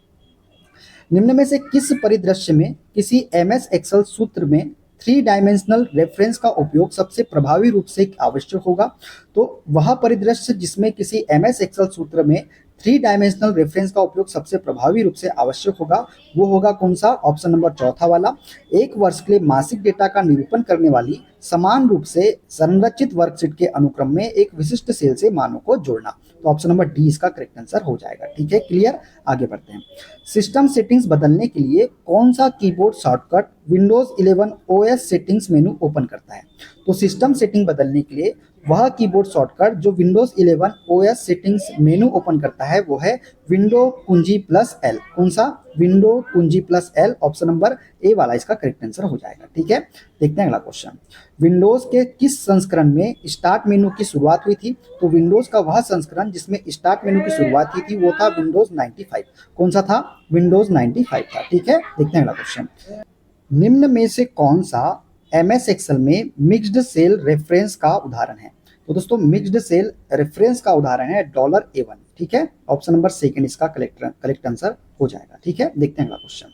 निम्न में से किस परिदृश्य में किसी MS एक्सेल सूत्र में 3 डायमेंशनल रेफरेंस का उपयोग सबसे प्रभावी रूप से आवश्यक होगा। तो वह परिदृश्य जिसमें किसी MS एक्सेल सूत्र में 3 डायमेंशनल रेफरेंस का उपयोग सबसे प्रभावी रूप से आवश्यक होगा वो होगा कौन सा, ऑप्शन नंबर चौथा वाला। एक वर्ष के लिए मासिक डेटा का निरूपण करने वाली समान रूप से संरचित वर्कशीट के अनुक्रम में एक विशिष्ट सेल से मानों को जोड़ना। तो ऑप्शन नंबर डी इसका करेक्ट आंसर हो जाएगा। ठीक है, क्लियर, आगे बढ़ते हैं। सिस्टम सेटिंग्स बदलने के लिए कौन सा keyboard shortcut Windows 11 OS settings मेनू ओपन करता है। तो सिस्टम सेटिंग बदलने के लिए वह कीबोर्ड शॉर्टकट जो विंडोज 11 ओएस सेटिंग्स मेनू ओपन करता है वो है विंडो कुंजी प्लस एल। कौन सा? विंडो कुंजी plus L, option number A वाला इसका करेक्ट आंसर हो जाएगा। ठीक है, देखते हैं अगला क्वेश्चन। विंडोज के किस संस्करण में स्टार्ट मेनू की शुरुआत हुई थी? तो विंडोज का वह संस्करण जिसमें स्टार्ट मेनू की शुरुआत की थी वो था विंडोज 95। कौन सा था? विंडोज 95 था। ठीक है, देखते हैं अगला क्वेश्चन। निम्न में से कौन सा एमएस एक्सेल में मिक्स्ड सेल रेफरेंस का उदाहरण है? तो दोस्तों मिक्स्ड सेल रेफरेंस का उदाहरण है $A1। ठीक है, ऑप्शन नंबर सेकंड इसका करेक्ट आंसर हो जाएगा। ठीक है, देखते हैं अगला क्वेश्चन।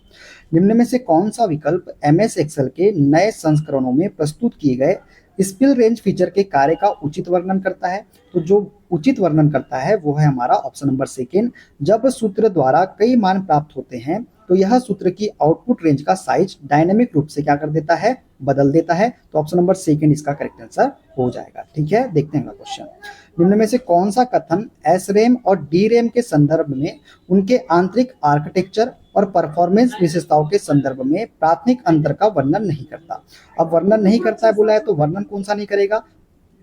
निम्न में से कौन सा विकल्प एमएस एक्सेल के नए संस्करणों में प्रस्तुत किए गए स्पिल रेंज फीचर के कार्य का उचित वर्णन करता है? तो जो उचित वर्णन करता है वो है हमारा ऑप्शन नंबर सेकंड। जब सूत्र द्वारा कई मान प्राप्त होते हैं तो यह सूत्र की आउटपुट रेंज का साइज डायनेमिक रूप से क्या कर देता है? बदल देता है। तो ऑप्शन नंबर सेकंड इसका करेक्ट आंसर हो जाएगा। ठीक है, देखते हैं अगला क्वेश्चन। निम्न में से कौन सा कथन एसरेम और डीरेम के संदर्भ में उनके आंतरिक आर्किटेक्चर और परफॉर्मेंस विशेषताओं के संदर्भ में प्राथमिक अंतर का वर्णन नहीं करता? अब वर्णन नहीं करता है बोला है तो वर्णन कौन सा नहीं करेगा?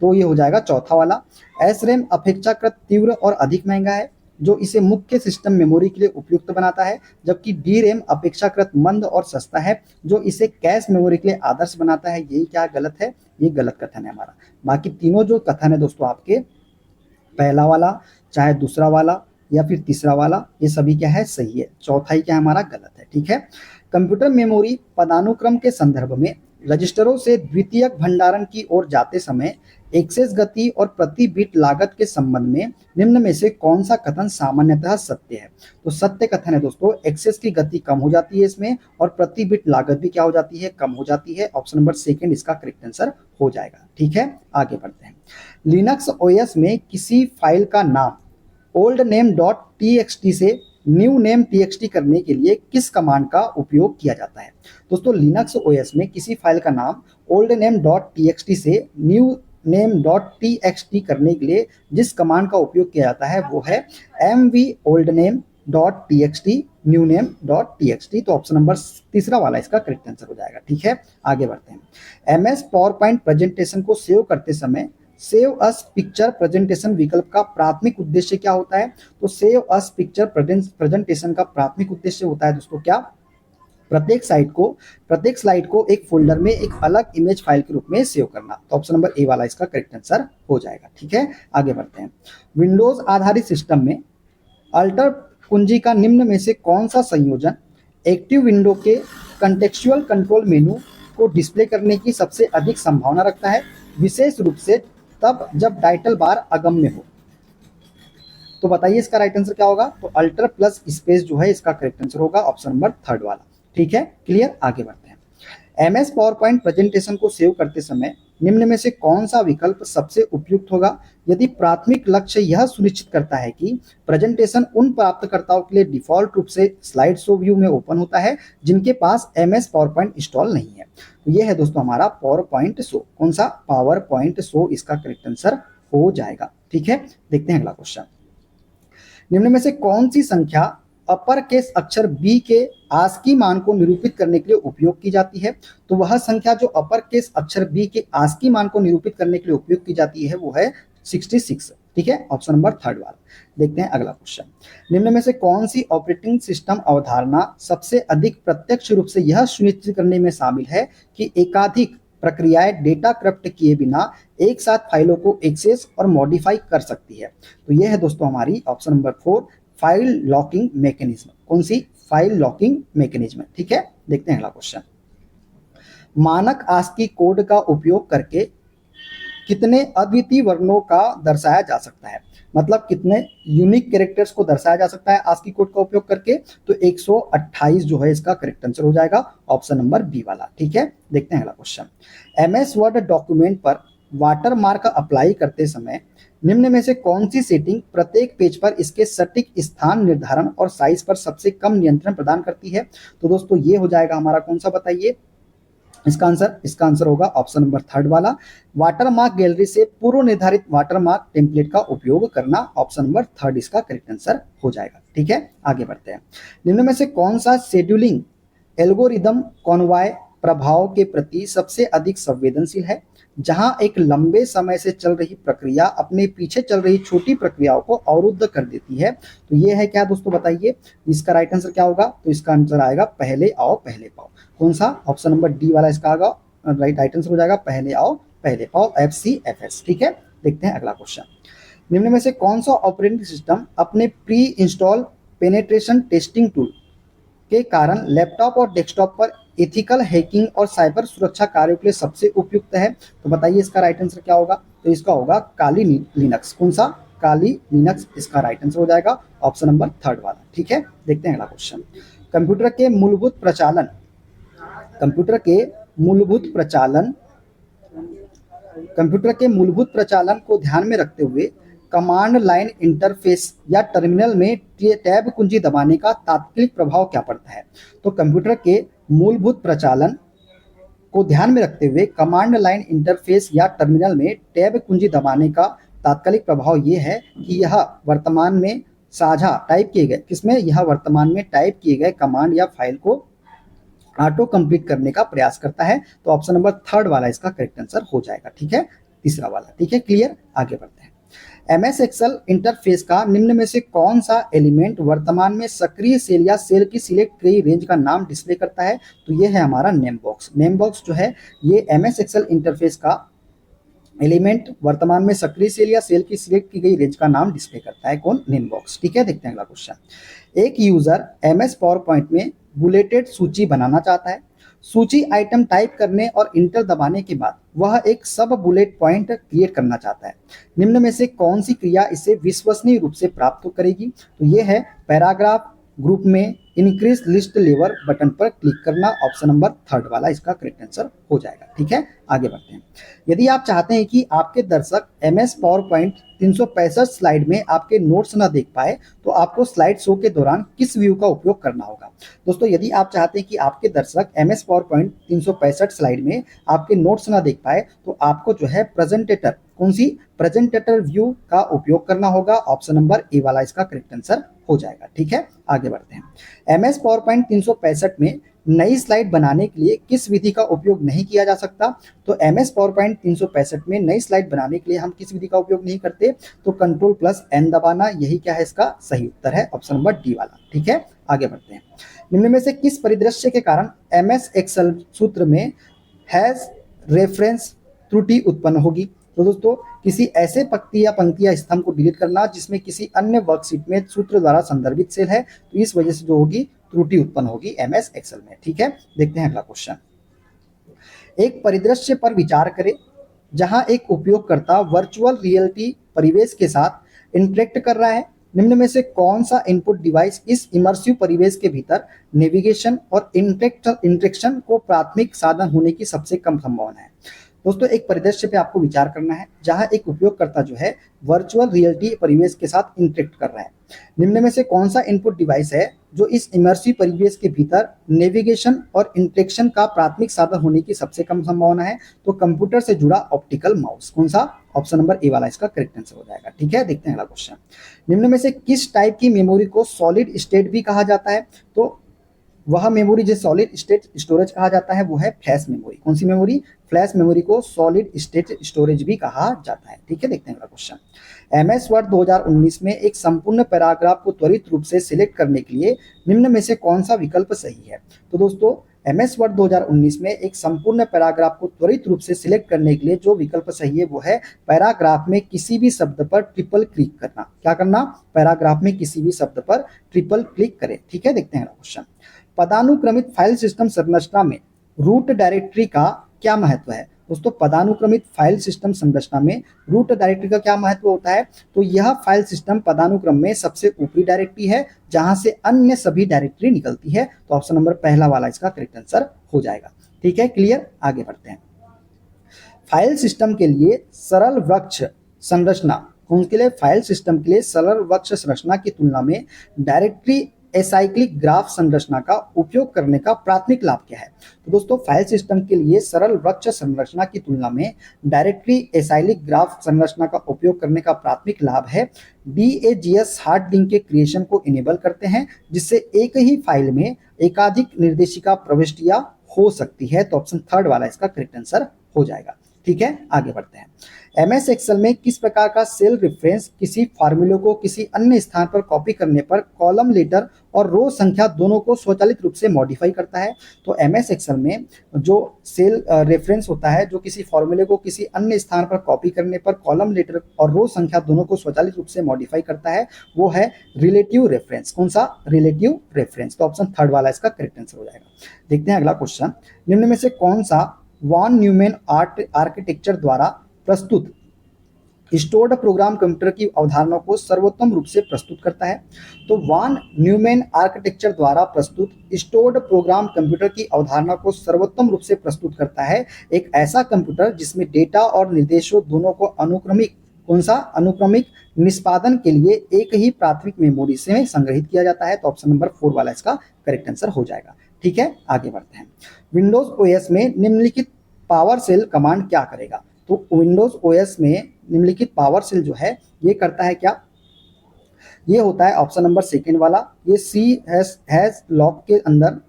तो ये हो जाएगा चौथा वाला। एसरेम अपेक्षाकृत तीव्र और अधिक महंगा है जो इसे मुख्य सिस्टम मेमोरी के लिए उपयुक्त बनाता है, जबकि डी रैम अपेक्षाकृत मंद और सस्ता है जो इसे कैश मेमोरी के लिए आदर्श बनाता है। यही क्या गलत है? ये गलत कथन है हमारा। बाकी तीनों जो कथन है दोस्तों आपके, पहला वाला चाहे दूसरा वाला या फिर तीसरा वाला, ये सभी क्या है? सही है। चौथा ही क्या हमारा गलत है। ठीक है, कंप्यूटर मेमोरी पदानुक्रम के संदर्भ में रजिस्टरों से द्वितीयक भंडारण की ओर जाते समय एक्सेस गति और प्रति बिट लागत के संबंध में निम्न में से कौन सा कथन सामान्यतः सत्य है? तो सत्य कथन है दोस्तों, एक्सेस की गति कम हो जाती है इसमें और प्रति बिट लागत भी क्या हो जाती है? कम हो जाती है। ऑप्शन नंबर सेकंड इसका करेक्ट आंसर हो जाएगा। ठीक है, आगे बढ़ते हैं। लिनक्स ओएस में किसी फाइल का नाम ओल्ड नेम डॉट टीएक्सटी से न्यू नेम टीएक्सटी करने के लिए किस कमांड का उपयोग किया जाता है? दोस्तों लिनक्स ओएस में किसी फाइल का नाम ओल्ड नेम डॉट टीएक्सटी से न्यू नेम डॉट टीएक्सटी करने के लिए जिस कमांड का उपयोग किया जाता है वो है mv old name dot TXT new name dot TXT. तो ऑप्शन नंबर तीसरा वाला इसका करेक्ट आंसर हो जाएगा। ठीक है, आगे बढ़ते हैं। एमएस पावर पॉइंट प्रेजेंटेशन को सेव करते समय सेव अस पिक्चर प्रेजेंटेशन विकल्प का प्राथमिक उद्देश्य क्या होता है? तो सेव अस पिक्चर प्रेजेंटेशन का प्राथमिक उद्देश्य होता है दोस्तों क्या? प्रत्येक स्लाइड को एक फोल्डर में एक अलग इमेज फाइल के रूप में सेव करना। तो ऑप्शन नंबर ए वाला इसका करेक्ट आंसर हो जाएगा। ठीक है, आगे बढ़ते हैं। विंडोज आधारित सिस्टम में अल्टर कुंजी का निम्न में से कौन सा संयोजन एक्टिव विंडो के कंटेक्चुअल कंट्रोल मेनू को डिस्प्ले करने की सबसे अधिक संभावना रखता है, विशेष रूप से तब जब टाइटल बार अगम्य हो? तो बताइए इसका राइट आंसर क्या होगा? तो अल्टर प्लस स्पेस जो है इसका करेक्ट आंसर होगा, ऑप्शन नंबर थर्ड वाला। ठीक है, क्लियर, आगे बढ़ते हैं। एमएस पावर पॉइंट प्रेजेंटेशन को सेव करते समय निम्न में से कौन सा विकल्प सबसे उपयुक्त होगा? यदि प्राथमिक लक्ष्य यह सुनिश्चित करता है कि प्रेजेंटेशन उन प्राप्तकर्ताओं के लिए डिफॉल्ट रूप से स्लाइड शो व्यू में ओपन होता है जिनके पास एमएस पावर पॉइंट इंस्टॉल नहीं है। तो ये है दोस्तों हमारा पावर पॉइंट शो। कौन सा? पावर पॉइंट शो इसका करेक्ट आंसर हो जाएगा। ठीक है, देखते हैं अगला क्वेश्चन। निम्न में से कौन सी संख्या अपर केस अक्षर बी के आस्की मान को निरूपित करने के लिए उपयोग की जाती है? तो वह संख्या जो अपर केस अक्षर बी के आस्की मान को निरूपित करने के लिए उपयोग की जाती है वो है 66। ठीक है, ऑप्शन नंबर थर्ड वाला। देखते हैं अगला क्वेश्चन। निम्न में से कौन सी ऑपरेटिंग सिस्टम अवधारणा सबसे अधिक प्रत्यक्ष रूप से यह सुनिश्चित करने में शामिल है कि एकाधिक प्रक्रियाएं डेटा करप्ट किए बिना एक साथ फाइलों को एक्सेस और मॉडिफाई कर सकती है? तो यह है दोस्तों हमारी option number 4 file locking mechanism. कौन सी? File locking mechanism. ठीक है, देखते हैं अगला क्वेश्चन। मानक आस्की कोड का उपयोग करके कितने अद्वितीय वर्णों का दर्शाया जा सकता है? मतलब कितने यूनिक कैरेक्टर्स को दर्शाया जा सकता है आस्की कोड का उपयोग करके? तो 128 जो है इसका करेक्ट आंसर हो जाएगा, ऑप्शन नंबर बी वाला। ठीक है, देखते हैं अगला क्वेश्चन। एमएस वर्ड डॉक्यूमेंट पर वाटर मार्क अप्लाई करते समय निम्न में से कौन सी सेटिंग प्रत्येक पेज पर इसके सटीक स्थान निर्धारण और साइज पर सबसे कम नियंत्रण प्रदान करती है? तो दोस्तों ये हो जाएगा हमारा कौन सा? बताइए इसका आंसर होगा ऑप्शन नंबर थर्ड वाला, वाटरमार्क गैलरी से पूर्व निर्धारित वाटरमार्क टेम्पलेट का उपयोग करना। ऑप्शन नंबर थर्ड इसका करेक्ट आंसर हो जाएगा। ठीक है, आगे बढ़ते हैं। निम्न में से कौन सा शेड्यूलिंग एल्गोरिदम कॉन्वॉय प्रभाव के प्रति सबसे अधिक संवेदनशील है, जहां एक लंबे समय से चल रही प्रक्रिया अपने पीछे चल रही छोटी प्रक्रियाओं को अवरुद्ध कर देती है। तो ये है क्या दोस्तों, बताइए इसका राइट आंसर क्या होगा। तो इसका आंसर आएगा पहले आओ पहले पाओ। कौन सा, ऑप्शन नंबर डी वाला इसका आएगा राइट आंसर हो जाएगा, पहले आओ पहले पाओ, FCFS। ठीक है, देखते हैं अगला क्वेश्चन। निम्न में से कौन सा ऑपरेटिंग सिस्टम अपने pre install penetration testing tool के कारण लैपटॉप और डेस्कटॉप पर एथिकल हैकिंग और साइबर सुरक्षा कार्यों के लिए सबसे उपयुक्त है। तो बताइए इसका राइट आंसर क्या होगा। तो इसका होगा काली लिनक्स। कौन सा, काली लिनक्स इसका राइट आंसर हो जाएगा, ऑप्शन नंबर थर्ड वाला। ठीक है, देखते हैं अगला क्वेश्चन। कंप्यूटर के मूलभूत प्रचालन को ध्यान में रखते हुए कमांड लाइन इंटरफेस या टर्मिनल में टैब कुंजी दबाने का तात्कालिक प्रभाव क्या पड़ता है। तो कंप्यूटर के मूलभूत प्रचालन को ध्यान में रखते हुए कमांड लाइन इंटरफेस या टर्मिनल में टैब कुंजी दबाने का तात्कालिक प्रभाव ये है कि यह वर्तमान में टाइप किए गए कमांड या फाइल को ऑटो कंप्लीट करने का प्रयास करता है। तो ऑप्शन नंबर थर्ड वाला इसका करेक्ट आंसर हो जाएगा। ठीक है, तीसरा वाला। ठीक है, क्लियर, आगे बढ़ते हैं। MS एक्सेल इंटरफेस का निम्न में से कौन सा एलिमेंट वर्तमान में सक्रिय सेल या सेल की सिलेक्ट की रेंज का नाम डिस्प्ले करता है। तो ये है हमारा नेम बॉक्स। नेम बॉक्स जो है ये MS एक्सेल इंटरफेस का एलिमेंट वर्तमान में सक्रिय सेल या सेल की सिलेक्ट की गई रेंज का नाम डिस्प्ले करता है। कौन, नेम बॉक्स। ठीक है, देखते हैं अगला क्वेश्चन। एक यूजर MS पावर पॉइंट में बुलेटेड सूची बनाना चाहता है। सूची आइटम टाइप करने और इंटर दबाने के बाद वह एक सब बुलेट पॉइंट क्रिएट करना चाहता है। निम्न में से कौन सी क्रिया इसे विश्वसनीय रूप से प्राप्त करेगी। तो ये है पैराग्राफ ग्रुप में इंक्रीज लिस्ट लेवल बटन पर क्लिक करना, ऑप्शन नंबर थर्ड वाला इसका करेक्ट आंसर हो जाएगा। ठीक है, आगे बढ़ते हैं। यदि आप चाहते हैं कि आपके दर्शक MS पावर पॉइंट 365 स्लाइड में आपके नोट्स ना देख पाए तो आपको स्लाइड शो के दौरान किस व्यू का उपयोग करना होगा। दोस्तों, यदि आप चाहते हैं कि आपके दर्शक MS पावर पॉइंट 365 स्लाइड में आपके नोट्स ना देख पाए तो आपको जो है प्रेजेंटेटर व्यू का उपयोग करना होगा, ऑप्शन नंबर ए वाला इसका करेक्ट आंसर हो जाएगा। ठीक है, आगे बढ़ते हैं। MS पावर पॉइंट 365 में नई स्लाइड बनाने के लिए किस विधि का उपयोग नहीं किया जा सकता। तो MS पावर पॉइंट 365 में नई स्लाइड बनाने के लिए हम किस विधि का उपयोग नहीं करते। तो Ctrl+N दबाना, यही क्या है इसका सही उत्तर है, ऑप्शन नंबर डी वाला। ठीक है, आगे बढ़ते हैं। निम्न में से किस परिदृश्य के कारण MS एक्सेल सूत्र में हैज रेफरेंस त्रुटि उत्पन्न होगी। तो दोस्तों, किसी ऐसे पंक्ति या स्तंभ को डिलीट करना जिसमें किसी अन्य वर्कशीट में सूत्र द्वारा संदर्भित सेल है, तो इस वजह से जो होगी त्रुटि उत्पन्न होगी MS एक्सेल में। ठीक है, देखते हैं अगला क्वेश्चन। एक परिदृश्य पर विचार करें जहां एक उपयोगकर्ता वर्चुअल रियलिटी परिवेश के साथ इंटरेक्ट कर रहा है। निम्न में से कौन सा इनपुट डिवाइस इस इमर्सिव परिवेश के भीतर नेविगेशन और इंटरेक्शन को प्राथमिक साधन होने की सबसे कम संभावना है। दोस्तों, एक परिदृश्य पे आपको विचार करना है जहां एक उपयोगकर्ता जो है वर्चुअल रियलिटी परिवेश के साथ इंटरेक्ट कर रहा है। निम्न में से कौन सा इनपुट डिवाइस है जो इस इमर्सिव परिवेश के भीतर नेविगेशन और इंटरेक्शन का प्राथमिक साधन होने की सबसे कम संभावना है। तो कंप्यूटर से जुड़ा ऑप्टिकल माउस। कौन सा, ऑप्शन नंबर ए वाला इसका करेक्ट आंसर हो जाएगा। ठीक है, देखते हैं अगला क्वेश्चन। निम्न में से किस टाइप की मेमोरी को सॉलिड स्टेट भी कहा जाता है। तो वह मेमोरी जो सॉलिड स्टेट स्टोरेज कहा जाता है वो है फ्लैश मेमोरी। कौन सी मेमोरी, फ्लैश मेमोरी को सॉलिड स्टेट स्टोरेज भी कहा जाता है। ठीक है, देखते हैं अगला क्वेश्चन। MS वर्ड 2019 में एक संपूर्ण पैराग्राफ को त्वरित रूप से सिलेक्ट करने के लिए निम्न में से कौन सा विकल्प सही है। तो दोस्तों, MS वर्ड 2019 में एक संपूर्ण पैराग्राफ को त्वरित रूप से सिलेक्ट करने के लिए जो विकल्प सही है वो है पैराग्राफ में किसी भी शब्द पर ट्रिपल क्लिक करना। क्या करना, पैराग्राफ में किसी भी शब्द पर ट्रिपल क्लिक करें। ठीक है, देखते हैं अगला क्वेश्चन। पदानुक्रमित फाइल सिस्टम संरचना में रूट डायरेक्टरी का क्या महत्व है। दोस्तों, पदानुक्रमित फाइल सिस्टम संरचना में रूट डायरेक्टरी का क्या महत्व होता है। तो यह फाइल सिस्टम पदानुक्रम में सबसे ऊपरी डायरेक्टरी है जहां से अन्य सभी डायरेक्टरी निकलती है। तो ऑप्शन नंबर पहला वाला इसका करेक्ट आंसर हो जाएगा। ठीक है, क्लियर, आगे बढ़ते हैं। फाइल सिस्टम के लिए सरल वृक्ष संरचना, उनके लिए फाइल सिस्टम के लिए सरल वृक्ष संरचना की तुलना में डायरेक्टरी एसाइक्लिक ग्राफ संरचना का उपयोग करने का प्राथमिक लाभ क्या है। तो दोस्तों, फाइल सिस्टम के लिए सरल वृक्ष संरचना की तुलना में डायरेक्टरी एसाइक्लिक ग्राफ संरचना का उपयोग करने का प्राथमिक लाभ है DAGS हार्ड लिंक के क्रिएशन को इनेबल करते हैं, जिससे एक ही फाइल में एकाधिक निर्देशिका प्रविष्टियां हो सकती है। तो ऑप्शन थर्ड वाला इसका करेक्ट आंसर हो जाएगा। ठीक है, आगे बढ़ते हैं। एमएस एक्सेल में किस प्रकार का सेल रेफरेंस किसी फार्मूले को किसी अन्य स्थान पर कॉपी करने पर कॉलम लेटर और रो संख्या दोनों को स्वचालित रूप से मॉडिफाई करता है? तो एमएस एक्सेल में जो सेल रेफरेंस होता है, जो किसी फार्मूले को किसी अन्य स्थान पर कॉपी करने पर कॉलम लेटर और रो संख्या दोनों को स्वचालित रूप से मॉडिफाई करता है, वो है रिलेटिव रेफरेंस। कौन सा? Relative reference. तो ऑप्शन थर्ड वाला इसका करेक्ट आंसर हो जाएगा। देखते हैं अगला क्वेश्चन। निम्न में से कौन सा वॉन न्यूमैन आर्किटेक्चर द्वारा प्रस्तुत स्टोर्ड प्रोग्राम कंप्यूटर की अवधारणा को सर्वोत्तम रूप से प्रस्तुत करता है? तो वॉन न्यूमैन आर्किटेक्चर द्वारा प्रस्तुत स्टोर्ड प्रोग्राम कंप्यूटर की अवधारणा को सर्वोत्तम रूप से प्रस्तुत करता है एक ऐसा कंप्यूटर जिसमें डेटा और निर्देशों दोनों को अनुक्रमिक, कौन सा? अनुक्रमिक निष्पादन के लिए एक ही प्राथमिक मेमोरी से संग्रहित किया जाता है। तो ऑप्शन नंबर 4 वाला इसका करेक्ट आंसर हो जाएगा। ठीक है, आगे बढ़ते हैं। विंडोज ओएस में निम्नलिखित पावर सेल कमांड क्या करेगा? तो विंडोज ओएस में निम्नलिखित पावर सेल जो है ये करता है क्या? ये होता है ऑप्शन नंबर सेकंड वाला, ये हैश लॉक के अंदर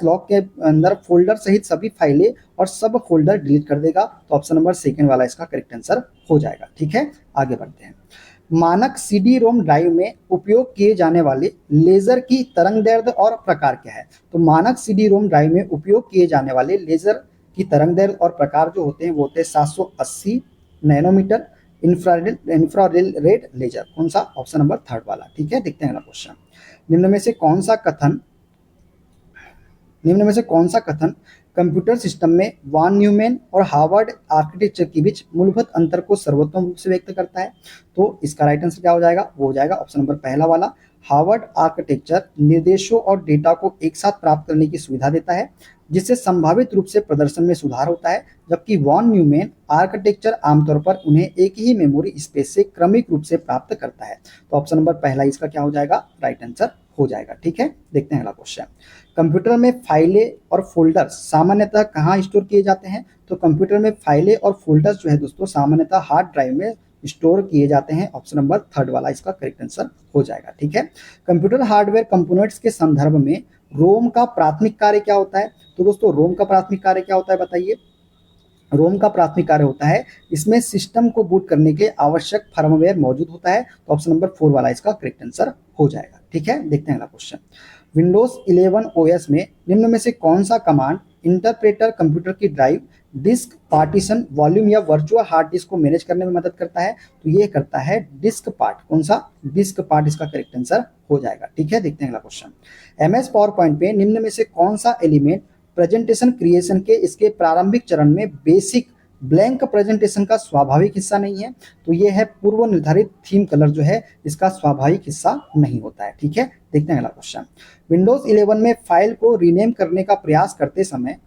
/लॉक के अंदर फोल्डर सहित सभी फाइलें और सब फोल्डर डिलीट कर देगा। तो ऑप्शन नंबर सेकंड वाला इसका करेक्ट आंसर हो जाएगा। ठीक है, आगे बढ़ते हैं। मानक सीडी रोम ड्राइव में उपयोग किए जाने वाले लेजर की तरंगदैर्ध्य और प्रकार क्या है? तो मानक सीडी रोम ड्राइव में उपयोग किए जाने वाले लेजर की तरंगदैर्ध्य और प्रकार जो होते हैं वो होते हैं 780 नैनोमीटर इंफ्रारेड लेजर। कौन सा? ऑप्शन नंबर थर्ड वाला। ठीक है, देखते हैं अगला क्वेश्चन। निम्न में से कौन सा कथन कंप्यूटर सिस्टम में वॉन न्यूमैन और हार्वर्ड आर्किटेक्चर के बीच मूलभूत अंतर को सर्वोत्तम रूप से व्यक्त करता है? तो इसका राइट आंसर क्या हो जाएगा? वो हो जाएगा ऑप्शन नंबर पहला वाला, हार्वर्ड आर्किटेक्चर निर्देशों और डेटा को एक साथ प्राप्त करने की सुविधा देता है जिससे संभावित रूप से प्रदर्शन में सुधार होता है, जबकि वॉन न्यूमैन आर्किटेक्चर आमतौर पर उन्हें एक ही मेमोरी स्पेस से क्रमिक रूप से प्राप्त करता है। तो ऑप्शन नंबर पहला इसका क्या हो जाएगा? राइट आंसर हो जाएगा। ठीक है, देखते हैं अगला क्वेश्चन। कंप्यूटर में फाइलें और फोल्डर्स सामान्यतः कहाँ स्टोर किए जाते हैं? तो कंप्यूटर में फाइलें और फोल्डर्स जो है दोस्तों सामान्यतः हार्ड ड्राइव में स्टोर किए जाते हैं। ऑप्शन नंबर थर्ड वाला इसका करेक्ट आंसर हो जाएगा। ठीक है, कंप्यूटर हार्डवेयर कंपोनेंट्स के संदर्भ में रोम का प्राथमिक कार्य क्या होता है? तो दोस्तों रोम का प्राथमिक कार्य क्या होता है बताइए? रोम का प्राथमिक कार्य होता है इसमें सिस्टम को बूट करने के लिए आवश्यक फर्मवेयर मौजूद होता है। तो ऑप्शन नंबर 4 वाला इसका करेक्ट आंसर हो जाएगा। ठीक है, देखते हैं अगला क्वेश्चन। विंडोज 11 ओएस में निम्न में से कौन सा कमांड इंटरप्रेटर कंप्यूटर की ड्राइव, डिस्क, पार्टीशन, वॉल्यूम या वर्चुअल हार्ड डिस्क को मैनेज करने में मदद करता है? तो ये करता है डिस्क पार्ट। कौन सा? डिस्क पार्ट इसका करेक्ट आंसर हो जाएगा। ठीक है, देखते हैं अगला क्वेश्चन। एमएस पावर पॉइंट पे निम्न में से कौन सा एलिमेंट प्रेजेंटेशन क्रिएशन के इसके प्रारंभिक चरण में बेसिक ब्लैंक प्रेजेंटेशन का स्वाभाविक हिस्सा नहीं है? तो ये है पूर्व निर्धारित थीम कलर जो है इसका स्वाभाविक हिस्सा नहीं होता है। ठीक है, देखते हैं अगला क्वेश्चन। विंडोज 11 में फाइल को रीनेम करने का प्रयास करते समय